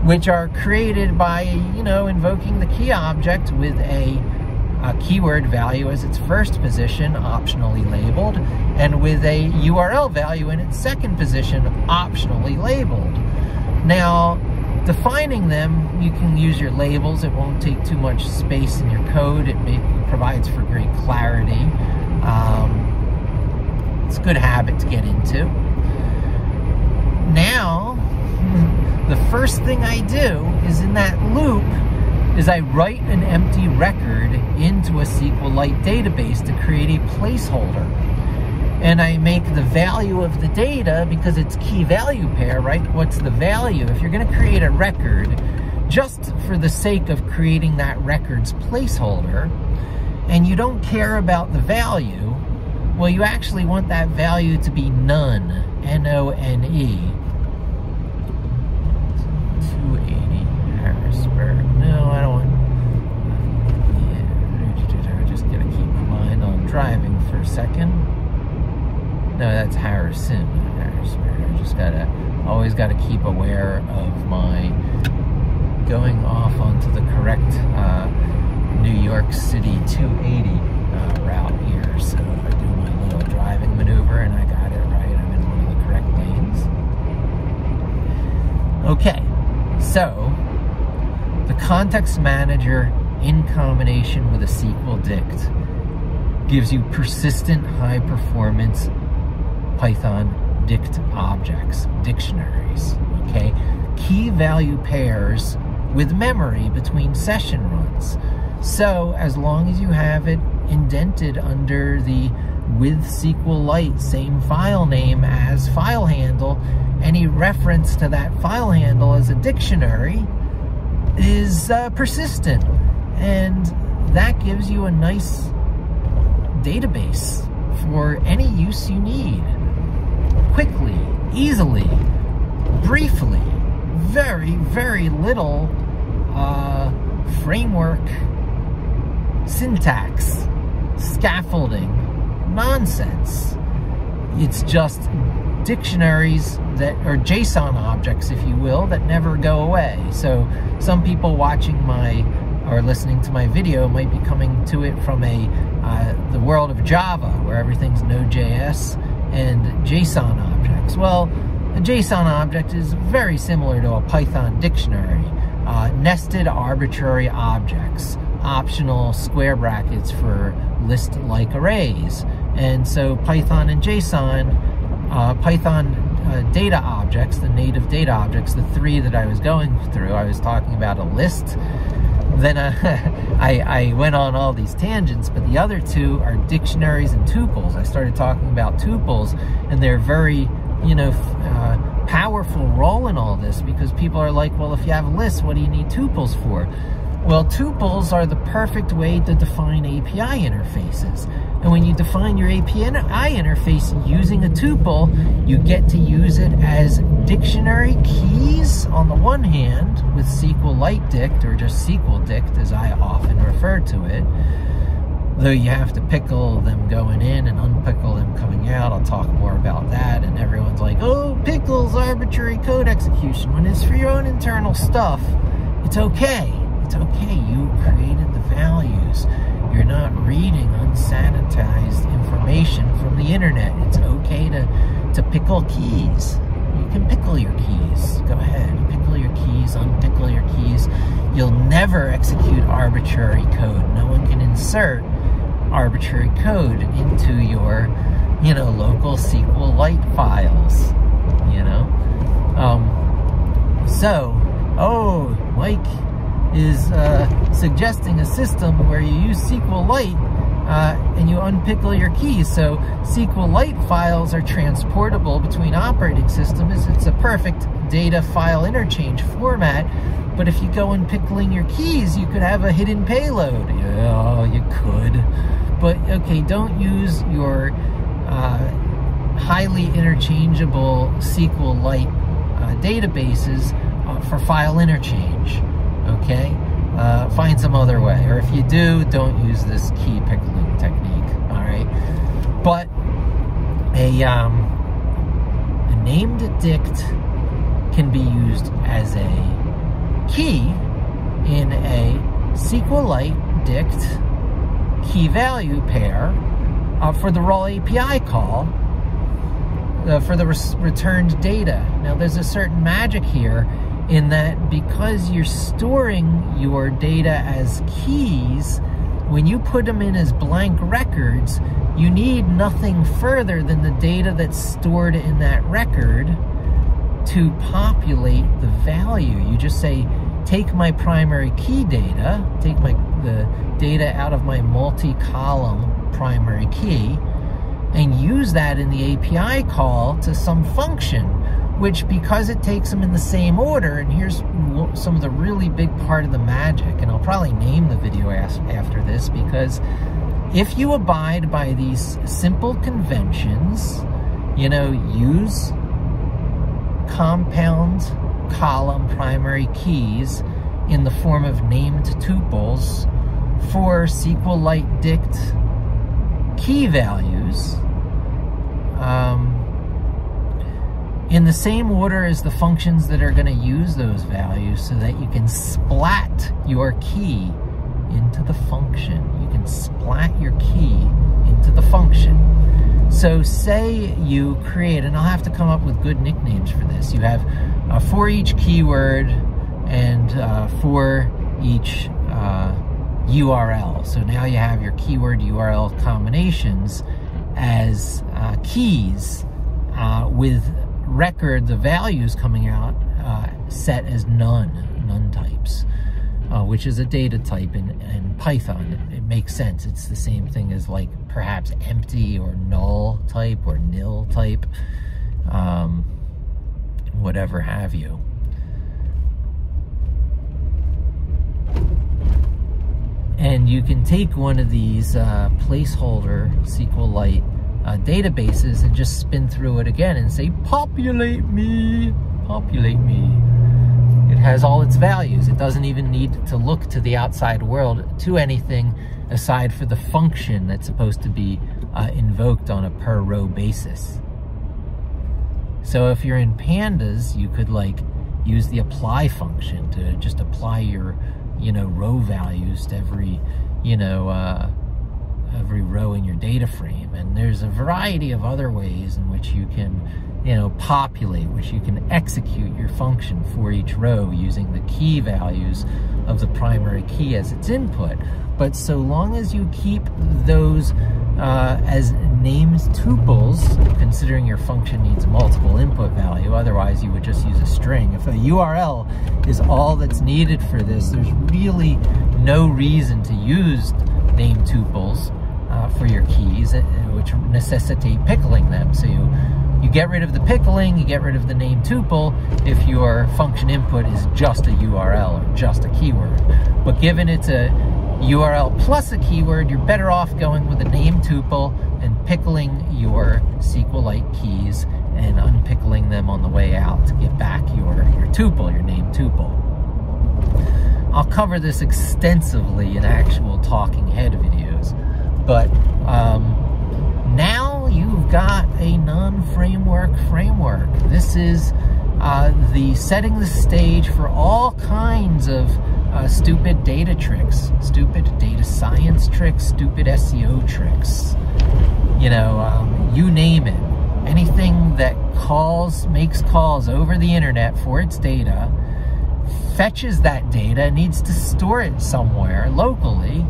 which are created by, invoking the key object with a keyword value as its first position, optionally labeled, and with a URL value in its second position, optionally labeled. Now, defining them, you can use your labels. It won't take too much space in your code. It provides for great clarity. It's a good habit to get into. Now, the first thing I do is in that loop is I write an empty record into a SQLite database to create a placeholder. And I make the value of the data, because it's key value pair, right? What's the value? If you're going to create a record, just for the sake of creating that record's placeholder, and you don't care about the value, well, you actually want that value to be none, N-O-N-E. 280 Harrisburg. No, I don't want... Yeah, I just gotta keep my mind on driving for a second. No, that's Harrison, Harrisburg. I just always gotta keep aware of my going off onto the correct New York City 280 route here. So I do my little driving maneuver and I got it right. I'm in one of the correct lanes. Okay, so the context manager in combination with a SQL dict gives you persistent high performance Python dict objects, dictionaries, okay? Key value pairs with memory between session runs. So as long as you have it indented under the with SQLite same file name as file handle, any reference to that file handle as a dictionary is persistent. And that gives you a nice database for any use you need. Quickly, easily, briefly, very, very little framework, syntax, scaffolding, nonsense. It's just dictionaries that are JSON objects, if you will, that never go away. So some people watching or listening to my video might be coming to it from the world of Java, where everything's Node.js and JSON objects. Well, a JSON object is very similar to a Python dictionary. Nested arbitrary objects, optional square brackets for list-like arrays. And so Python and JSON, Python data objects, the native data objects, the three that I was going through, I was talking about a list. Then I went on all these tangents, but the other two are dictionaries and tuples. I started talking about tuples, and they're very, powerful role in all this, because people are like, well, if you have a list, what do you need tuples for? Well, tuples are the perfect way to define API interfaces. And when you define your API interface using a tuple, you get to use it as dictionary keys on the one hand with SQLite dict, or just SQL dict as I often refer to it. Though you have to pickle them going in and unpickle them coming out. I'll talk more about that. And everyone's like, oh, pickles, arbitrary code execution. When it's for your own internal stuff, it's okay. It's okay. You created the values. You're not reading unsanitized information from the internet. It's okay to pickle keys. You can pickle your keys. Go ahead. Pickle your keys, unpickle your keys. You'll never execute arbitrary code. No one can insert arbitrary code into your, local SQLite files, Mike is suggesting a system where you use SQLite and you unpickle your keys. So SQLite files are transportable between operating systems. It's a perfect data file interchange format. But if you go unpickling your keys, you could have a hidden payload. Yeah, you could. But okay, don't use your highly easily interchangeable SQLite databases for file interchange, okay? Find some other way, or if you do, don't use this key pickling technique, all right? But a named dict can be used as a key in a SQLite dict key value pair for the raw API call for the returned data. Now there's a certain magic here in that because you're storing your data as keys, when you put them in as blank records, you need nothing further than the data that's stored in that record to populate the value. You just say, take my primary key data, take the data out of my multi-column primary key, and use that in the API call to some function, which, because it takes them in the same order, and here's some of the really big part of the magic, and I'll probably name the video after this, because if you abide by these simple conventions, you know, use compound column primary keys in the form of named tuples for SQLite dict key values, in the same order as the functions that are going to use those values, so that you can splat your key into the function. You can splat your key into the function. So say you create, and I'll have to come up with good nicknames for this. You have for each keyword and for each URL. So now you have your keyword URL combinations as keys with record the values coming out set as none types, which is a data type in Python. It makes sense. It's the same thing as like perhaps empty or null type or nil type, whatever have you. And you can take one of these placeholder SQLite databases and just spin through it again and say, populate me, populate me. It has all its values. It doesn't even need to look to the outside world to anything aside for the function that's supposed to be invoked on a per row basis. So if you're in pandas, you could like use the apply function to just apply your, you know, row values to every, you know, every row in your data frame. And there's a variety of other ways in which you can, you know, populate, which you can execute your function for each row using the key values of the primary key as its input. But so long as you keep those as named tuples, considering your function needs multiple input value, otherwise you would just use a string. If a URL is all that's needed for this, there's really no reason to use named tuples for your keys, which necessitate pickling them. So you get rid of the pickling, you get rid of the named tuple if your function input is just a URL or just a keyword. But given it's a URL plus a keyword, you're better off going with a named tuple and pickling your SQLite keys and unpickling them on the way out to get back your tuple, your named tuple. I'll cover this extensively in actual talking head videos, but now you've got a non-framework framework. This is the setting the stage for all kinds of stupid data tricks, stupid data science tricks, stupid SEO tricks. You know, you name it. Anything that makes calls over the internet for its data, fetches that data, needs to store it somewhere locally,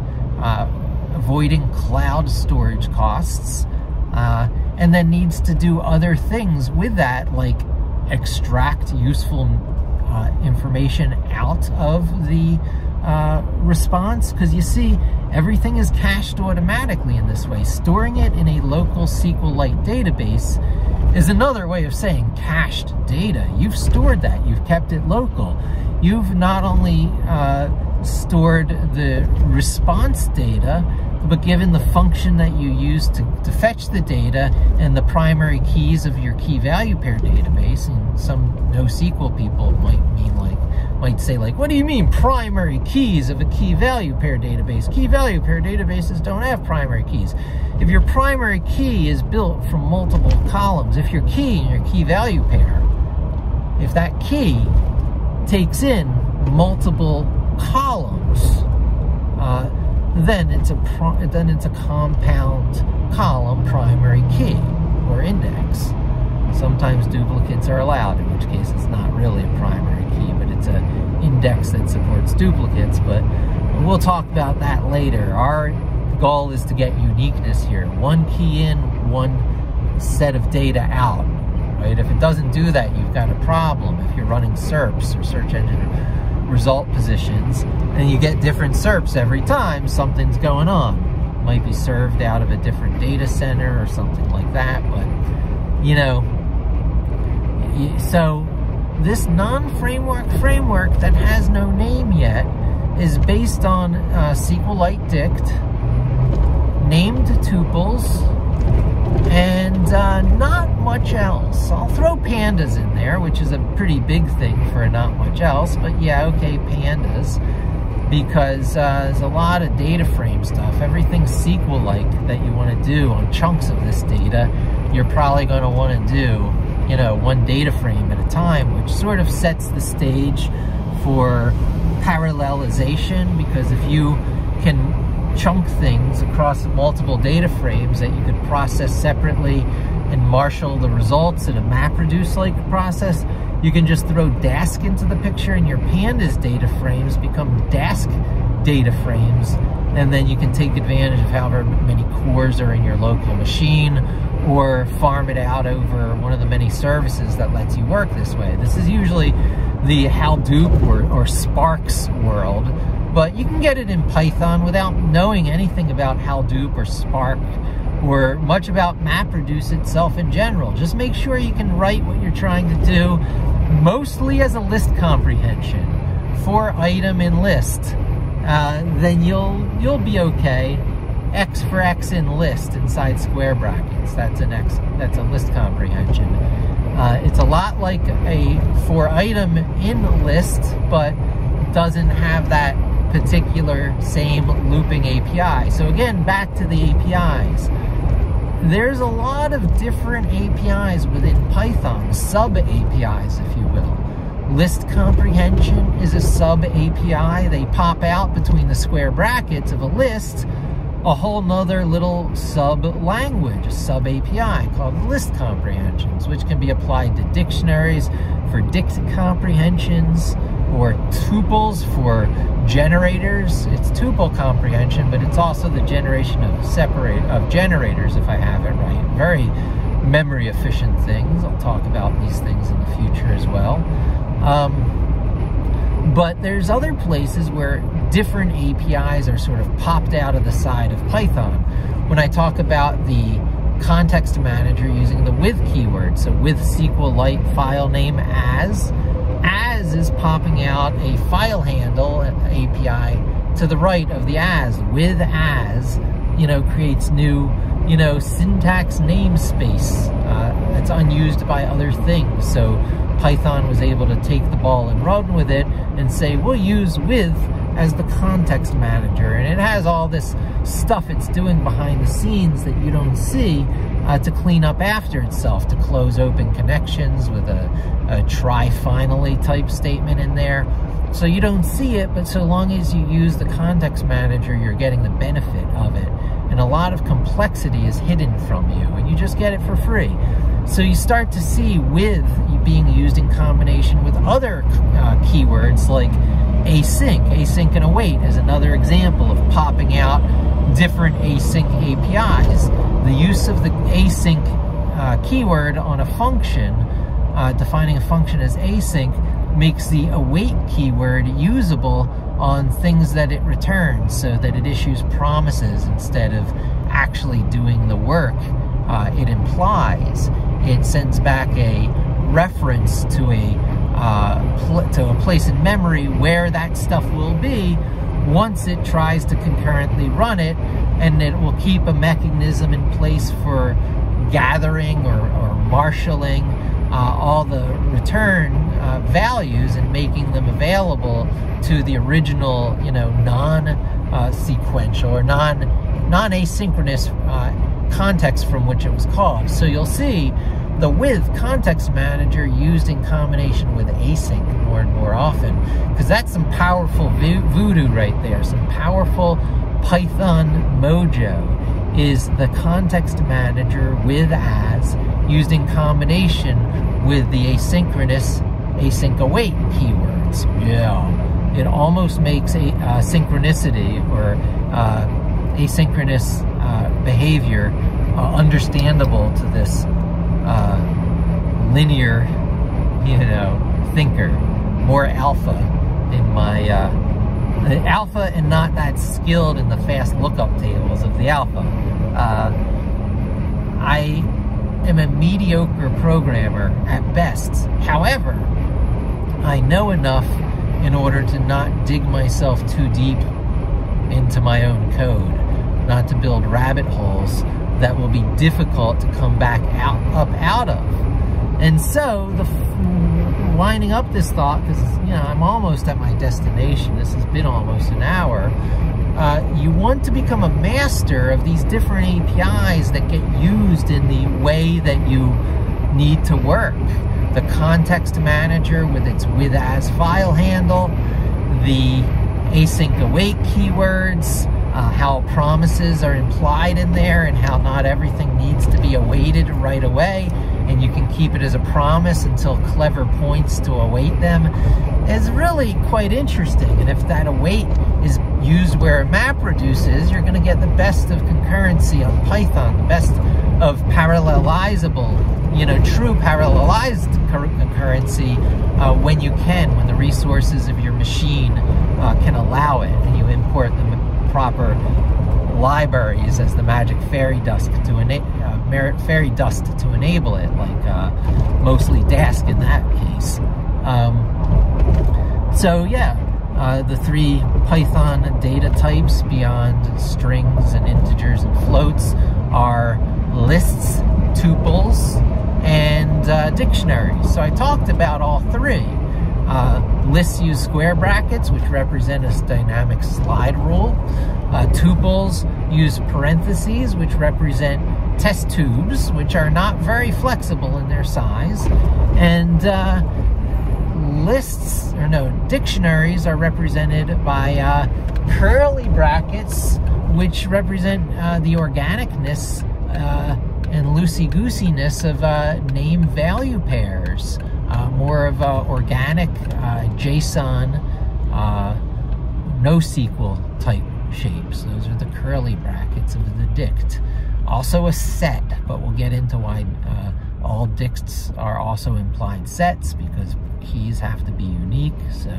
avoiding cloud storage costs, and then needs to do other things with that, like extract useful information out of the response, because you see, everything is cached automatically in this way. Storing it in a local SQLite database is another way of saying cached data. You've stored that, you've kept it local. You've not only stored the response data, but given the function that you use to fetch the data and the primary keys of your key value pair database, and some NoSQL people might say, like, what do you mean primary keys of a key value pair database? Key value pair databases don't have primary keys. If your primary key is built from multiple columns, if your key in your key value pair, if that key takes in multiple columns, then it's a compound column primary key or index. Sometimes duplicates are allowed, in which case it's not really a primary key, but it's an index that supports duplicates. But we'll talk about that later. Our goal is to get uniqueness here. One key in, one set of data out, right? If it doesn't do that, you've got a problem. If you're running SERPs or search engine result positions, and you get different SERPs every time, something's going on. It might be served out of a different data center or something like that, but, you know, so this non-framework framework that has no name yet is based on SQLite dict, named tuples, and not much else. I'll throw pandas in there, which is a pretty big thing for a not much else, but yeah, okay, pandas, because there's a lot of data frame stuff. Everything SQL-like that you want to do on chunks of this data, you're probably going to want to do, you know, one data frame at a time, which sort of sets the stage for parallelization, because if you can chunk things across multiple data frames that you could process separately and marshal the results in a MapReduce-like process, you can just throw Dask into the picture, and your pandas data frames become Dask data frames, and then you can take advantage of however many cores are in your local machine, or farm it out over one of the many services that lets you work this way. This is usually the Hadoop or Sparks world, but you can get it in Python without knowing anything about Hadoop or Spark or much about MapReduce itself in general. Just make sure you can write what you're trying to do, mostly as a list comprehension for item in list. Then you'll be okay. X for X in list inside square brackets. That's a list comprehension. It's a lot like a for item in list, but doesn't have that particular same looping API. So again, back to the APIs. There's a lot of different APIs within Python, sub-APIs, if you will. List comprehension is a sub-API. They pop out between the square brackets of a list a whole nother little sub-language, a sub-API called list comprehensions, which can be applied to dictionaries for dict comprehensions, or tuples for generators. It's tuple comprehension, but it's also the generation of generators, if I have it right. Very memory efficient things. I'll talk about these things in the future as well. But there's other places where different APIs are sort of popped out of the side of Python. When I talk about the context manager using the with keyword, so with SQLite file name as is popping out a file handle API to the right of the as. With as, creates new, syntax namespace that's unused by other things. So Python was able to take the ball and run with it and say, we'll use with as the context manager. And it has all this stuff it's doing behind the scenes that you don't see to clean up after itself, to close open connections with a try finally type statement in there. So you don't see it, but so long as you use the context manager, you're getting the benefit of it. And a lot of complexity is hidden from you, and you just get it for free. So you start to see with being used in combination with other keywords like async. Async and await is another example of popping out different async APIs. The use of the async keyword on a function, defining a function as async, makes the await keyword usable on things that it returns, so that it issues promises instead of actually doing the work it implies. It sends back a reference to a place in memory where that stuff will be once it tries to concurrently run it and it will keep a mechanism in place for gathering or marshaling all the return values and making them available to the original, non-sequential or non-asynchronous context from which it was called. So you'll see the with context manager used in combination with async more and more often, because that's some powerful voodoo right there, some powerful Python mojo, is the context manager with as used in combination with the asynchronous async await keywords. Yeah, it almost makes a synchronicity or asynchronous behavior understandable to this linear, thinker, more alpha in my alpha, and not that skilled in the fast lookup tables of the alpha. I am a mediocre programmer at best. However, I know enough in order to not dig myself too deep into my own code, not to build rabbit holes that will be difficult to come back up out of. And so, winding up this thought, because I'm almost at my destination. This has been almost an hour. You want to become a master of these different APIs that get used in the way that you need to work. The context manager with its with as file handle, the async await keywords, how promises are implied in there, and how not everything needs to be awaited right away, and you can keep it as a promise until clever points to await them, is really quite interesting. And if that await is used where a map reduces, you're going to get the best of concurrency on Python, the best of parallelizable, true parallelized concurrency when you can, when the resources of your machine can allow it, and you import the proper libraries as the magic fairy dust to enable it, like mostly Dask in that case. So yeah, the three Python data types beyond strings and integers and floats are lists, tuples, and dictionaries. So I talked about all three. Lists use square brackets, which represent a dynamic slide rule. Tuples use parentheses, which represent test tubes, which are not very flexible in their size. And dictionaries are represented by curly brackets, which represent the organicness and loosey-goosiness of name-value pairs. More of organic JSON, NoSQL type shapes. Those are the curly brackets of the dict. Also a set, but we'll get into why all dicts are also implied sets, because keys have to be unique. So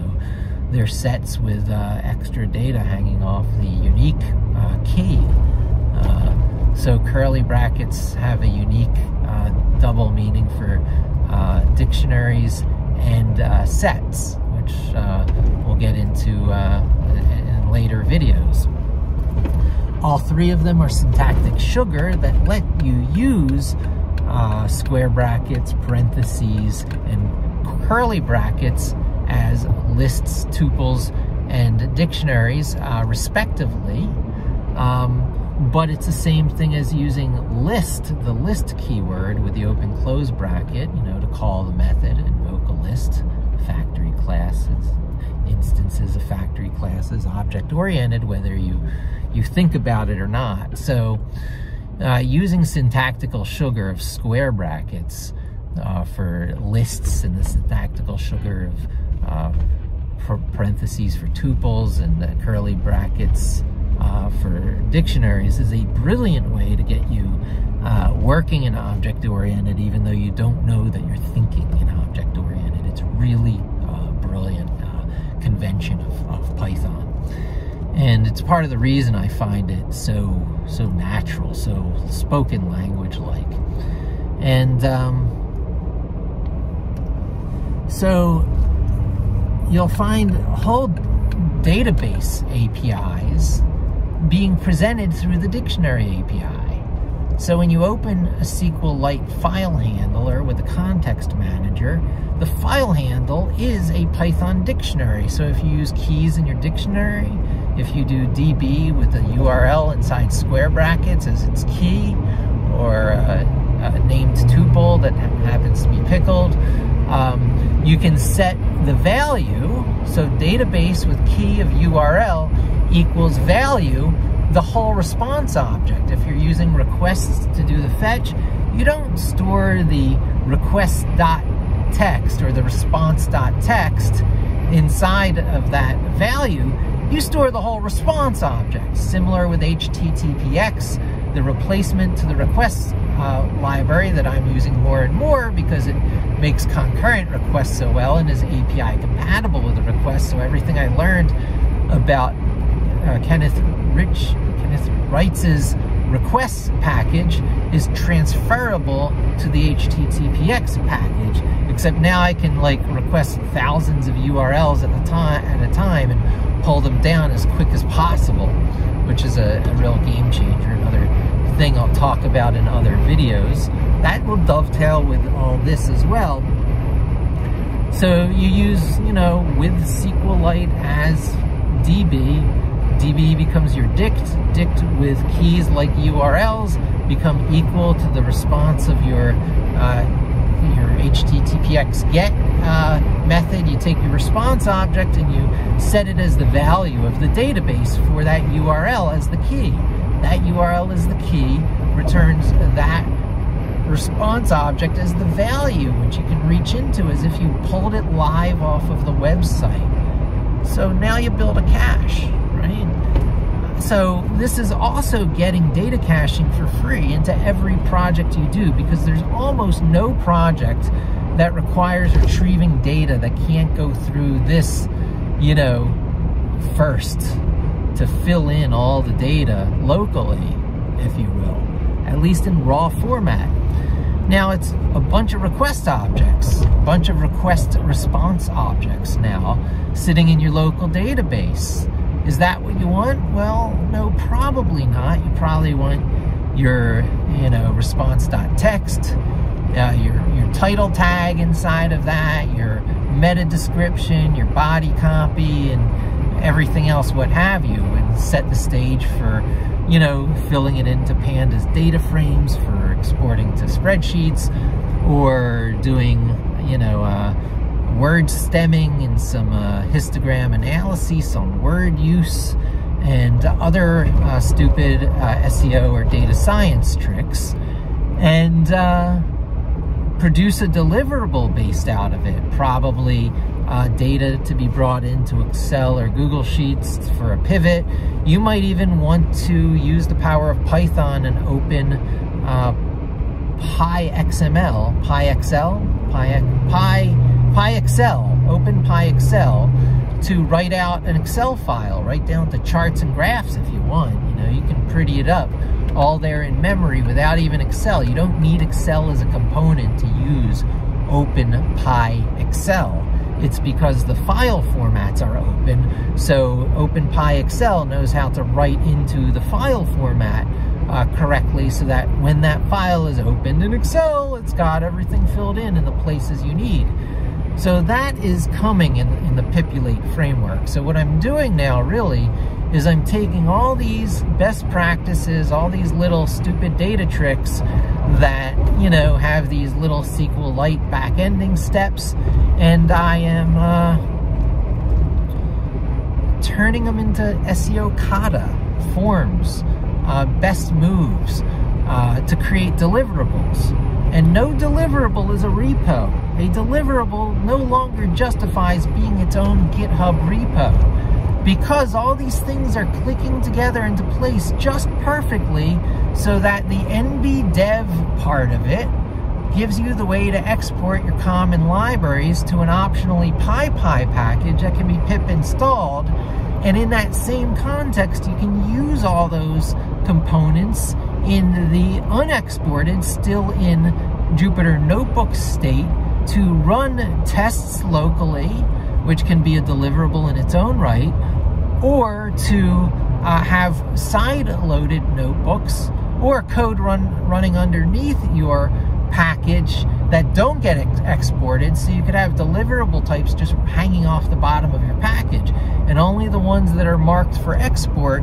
they're sets with extra data hanging off the unique key. So curly brackets have a unique double meaning for dictionaries and sets, which we'll get into in later videos. All three of them are syntactic sugar that let you use square brackets, parentheses, and curly brackets as lists, tuples, and dictionaries, respectively. But it's the same thing as using list, the list keyword with the open close bracket, to call the method, invoke a list, factory class, instances of factory classes, object-oriented, whether you think about it or not. So using syntactical sugar of square brackets for lists, and the syntactical sugar of parentheses for tuples, and the curly brackets for dictionaries is a brilliant way to get you working in object-oriented, even though you don't know that you're thinking in object-oriented. It's really brilliant convention of Python. And it's part of the reason I find it so natural, so spoken language-like. And so you'll find whole database APIs being presented through the dictionary API. So when you open a SQLite file handler with a context manager, the file handle is a Python dictionary. So if you use keys in your dictionary, if you do DB with a URL inside square brackets as its key, or a named tuple that happens to be pickled, you can set the value. So database with key of URL equals value, the whole response object. If you're using requests to do the fetch, you don't store the request.text or the response.text inside of that value. You store the whole response object. Similar with HTTPX, the replacement to the requests library that I'm using more and more because it makes concurrent requests so well and is API compatible with the requests. So everything I learned about Kenneth Wright's requests package is transferable to the HTTPX package, except now I can like request thousands of URLs at a time and pull them down as quick as possible, which is a real game changer. Another thing I'll talk about in other videos that will dovetail with all this as well. So you use, with SQLite as DB. DB becomes your dict with keys like URLs become equal to the response of your HTTPX get method. You take your response object and you set it as the value of the database for that URL as the key. That URL is the key, returns that response object as the value, which you can reach into as if you pulled it live off of the website. So now you build a cache, right? So this is also getting data caching for free into every project you do, because there's almost no project that requires retrieving data that can't go through this, first to fill in all the data locally, if you will, at least in raw format. Now it's a bunch of request objects, a bunch of request response objects now sitting in your local database. Is that what you want? Well, no, probably not. You probably want your, response.text, your title tag inside of that, your meta description, your body copy, and everything else, what have you, and set the stage for, filling it into pandas data frames for exporting to spreadsheets, or doing, word stemming and some histogram analysis on word use and other stupid SEO or data science tricks, and produce a deliverable based out of it, probably data to be brought into Excel or Google Sheets for a pivot. You might even want to use the power of Python and open PyXML, open PyXL to write out an Excel file, write down the charts and graphs if you want. You can pretty it up all there in memory without even Excel. You don't need Excel as a component to use open PyXL. It's because the file formats are open, so open PyXL knows how to write into the file format correctly, so that when that file is opened in Excel, it's got everything filled in the places you need. So that is coming in the Pipulate framework. So what I'm doing now really is I'm taking all these best practices, all these little stupid data tricks that, have these little SQLite back-ending steps, and I am turning them into SEO kata forms, best moves to create deliverables. And no deliverable is a repo. A deliverable no longer justifies being its own GitHub repo, because all these things are clicking together into place just perfectly so that the NBDev part of it gives you the way to export your common libraries to an optionally PyPy package that can be pip installed. And in that same context, you can use all those components in the unexported, still in Jupyter Notebook state, to run tests locally, which can be a deliverable in its own right, or to have side-loaded notebooks or code running underneath your package that don't get exported, so you could have deliverable types just hanging off the bottom of your package, and only the ones that are marked for export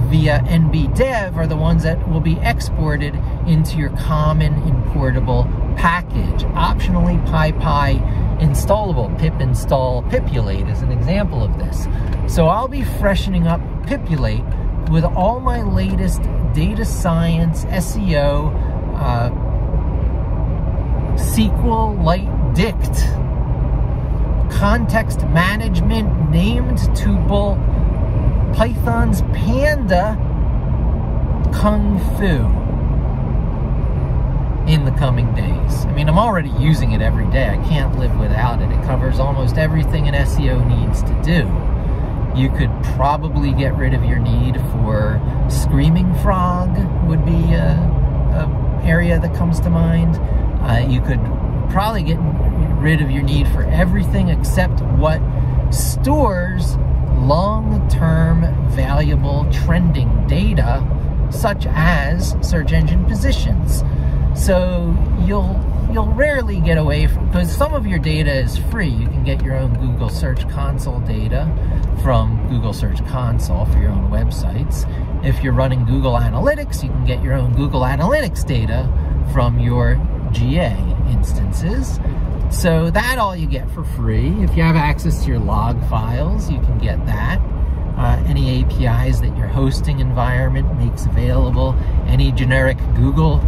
via NBDev are the ones that will be exported into your common importable package. Optionally, PyPy installable. Pip install Pipulate is an example of this. So I'll be freshening up Pipulate with all my latest data science, SEO, SQLite dict, context management, named tuple, Python's Panda, Kung Fu in the coming days. I mean, I'm already using it every day. I can't live without it. It covers almost everything an SEO needs to do. You could probably get rid of your need for Screaming Frog would be a area that comes to mind. You could probably get rid of your need for everything except what stores long-term valuable trending data, such as search engine positions. So you'll rarely get away from, because some of your data is free. You can get your own Google Search Console data from Google Search Console for your own websites. If you're running Google Analytics, you can get your own Google Analytics data from your GA instances. So that all you get for free. If you have access to your log files, you can get that. Any APIs that your hosting environment makes available, any generic Google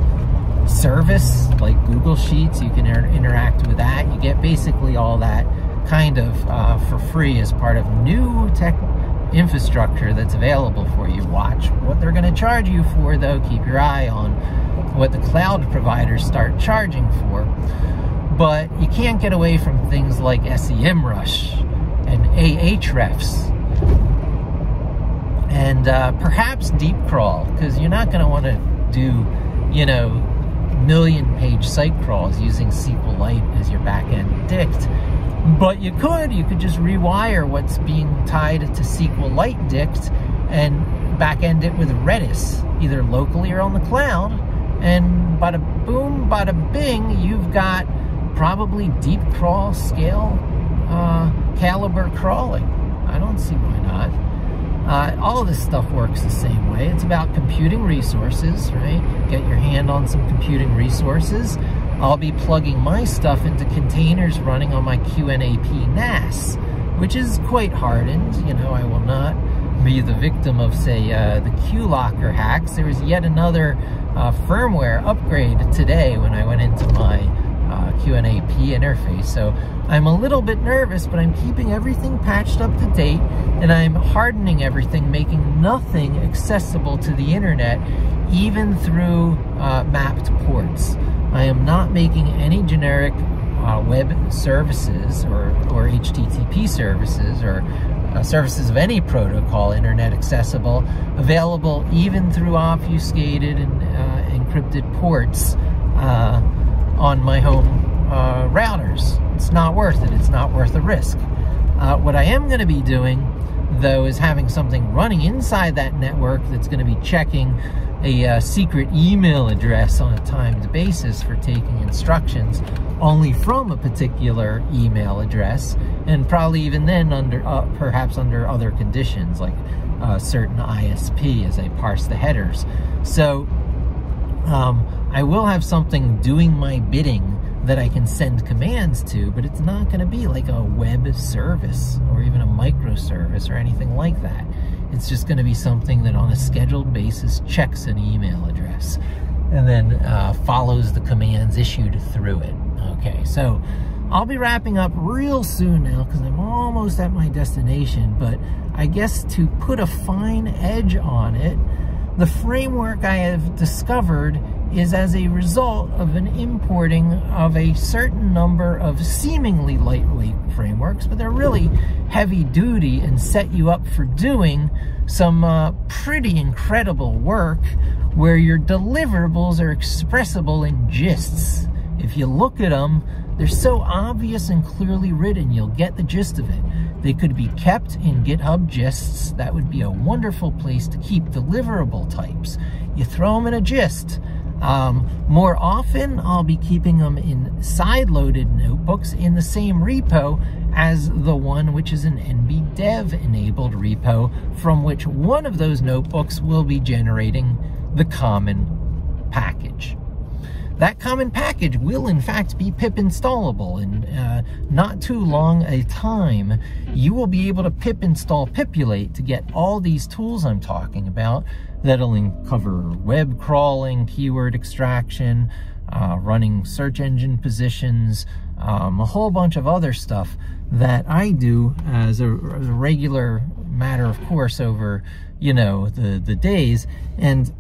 service like Google Sheets, you can interact with that. You get basically all that kind of for free as part of new tech infrastructure that's available for you. Watch what they're going to charge you for, though. Keep your eye on what the cloud providers start charging for. But you can't get away from things like SEMrush and Ahrefs and perhaps deep crawl, because you're not going to want to do, you know, million-page site crawls using SQLite as your back-end dict. But you could just rewire what's being tied to SQLite dict and back-end it with Redis, either locally or on the cloud, and bada boom, bada bing, you've got probably deep crawl scale caliber crawling. I don't see why not. All of this stuff works the same way. It's about computing resources, right? Get your hand on some computing resources. I'll be plugging my stuff into containers running on my QNAP NAS, which is quite hardened. You know, I will not be the victim of, say, the QLocker hacks. There was yet another firmware upgrade today when I went into my QNAP interface. So I'm a little bit nervous, but I'm keeping everything patched up to date, and I'm hardening everything, making nothing accessible to the internet, even through mapped ports. I am not making any generic web services or HTTP services or services of any protocol internet accessible, available even through obfuscated and encrypted ports on my home routers. It's not worth it. It's not worth the risk. What I am going to be doing, though, is having something running inside that network that's going to be checking a secret email address on a timed basis for taking instructions only from a particular email address, and probably even then under perhaps under other conditions like certain ISP as I parse the headers. So I will have something doing my bidding that I can send commands to, but it's not going to be like a web service or even a microservice or anything like that. It's just going to be something that on a scheduled basis checks an email address and then follows the commands issued through it. Okay, so I'll be wrapping up real soon now because I'm almost at my destination, but I guess to put a fine edge on it, the framework I have discovered is as a result of an importing of a certain number of seemingly lightweight frameworks, but they're really heavy duty and set you up for doing some pretty incredible work where your deliverables are expressible in gists. If you look at them, they're so obvious and clearly written, you'll get the gist of it. They could be kept in GitHub gists. That would be a wonderful place to keep deliverable types. You throw them in a gist. More often, I'll be keeping them in side-loaded notebooks in the same repo as the one which is an NBDev-enabled repo, from which one of those notebooks will be generating the common package. That common package will, in fact, be pip installable. In not too long a time, you will be able to pip install Pipulate to get all these tools I'm talking about that'll cover web crawling, keyword extraction, running search engine positions, a whole bunch of other stuff that I do as a regular matter of course over, you know, the days. And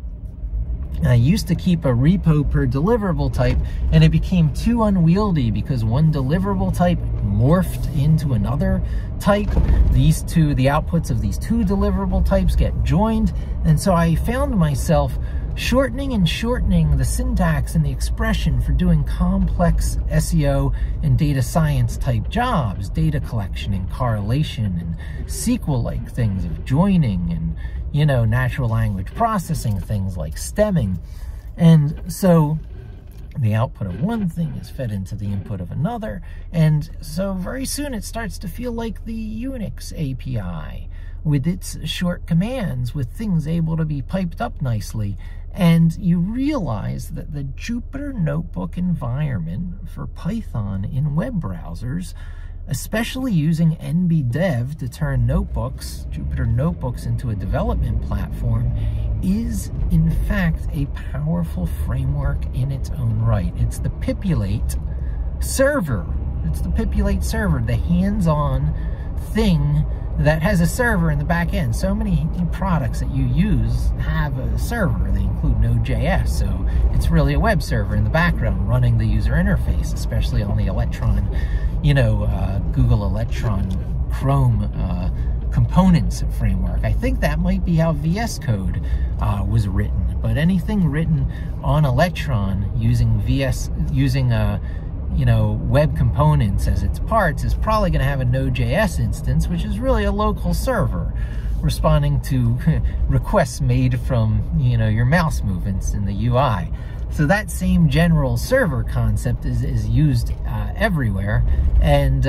I used to keep a repo per deliverable type, and it became too unwieldy because one deliverable type morphed into another type. These two, the outputs of these two deliverable types get joined, and so I found myself shortening and shortening the syntax and the expression for doing complex SEO and data science type jobs, data collection and correlation and SQL-like things of joining and, you know, natural language processing things like stemming. And so the output of one thing is fed into the input of another. And so very soon it starts to feel like the Unix API with its short commands, with things able to be piped up nicely. And you realize that the Jupyter Notebook environment for Python in web browsers, especially using NBDev to turn notebooks, Jupyter Notebooks, into a development platform, is in fact a powerful framework in its own right. It's the Pipulate server. It's the Pipulate server, the hands-on thing that has a server in the back end. So many products that you use have a server. They include Node.js, so it's really a web server in the background running the user interface, especially on the Electron, you know, Google Electron Chrome components framework. I think that might be how VS Code was written, but anything written on Electron using you know, web components as its parts is probably going to have a Node.js instance, which is really a local server responding to requests made from, you know, your mouse movements in the UI. So that same general server concept is used everywhere, and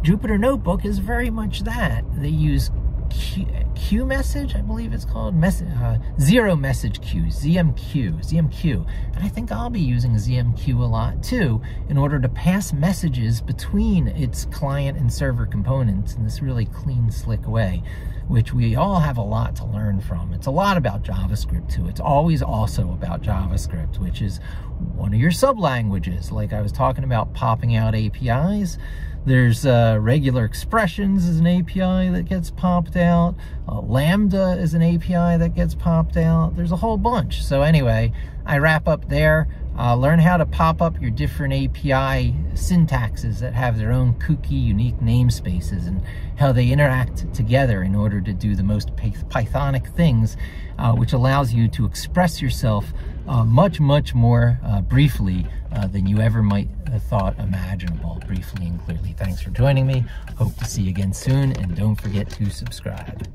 Jupyter Notebook is very much that. They use Q message, I believe it's called, zero message queue, ZMQ, and I think I'll be using ZMQ a lot too in order to pass messages between its client and server components in this really clean, slick way, which we all have a lot to learn from. It's a lot about JavaScript too. It's always also about JavaScript, which is one of your sub-languages. Like I was talking about popping out APIs, there's regular expressions as an API that gets popped out. Lambda is an API that gets popped out. There's a whole bunch. So anyway, I wrap up there. Learn how to pop up your different API syntaxes that have their own kooky, unique namespaces and how they interact together in order to do the most Pythonic things, which allows you to express yourself much, much more briefly than you ever might have thought imaginable, briefly and clearly. Thanks for joining me. Hope to see you again soon, and don't forget to subscribe.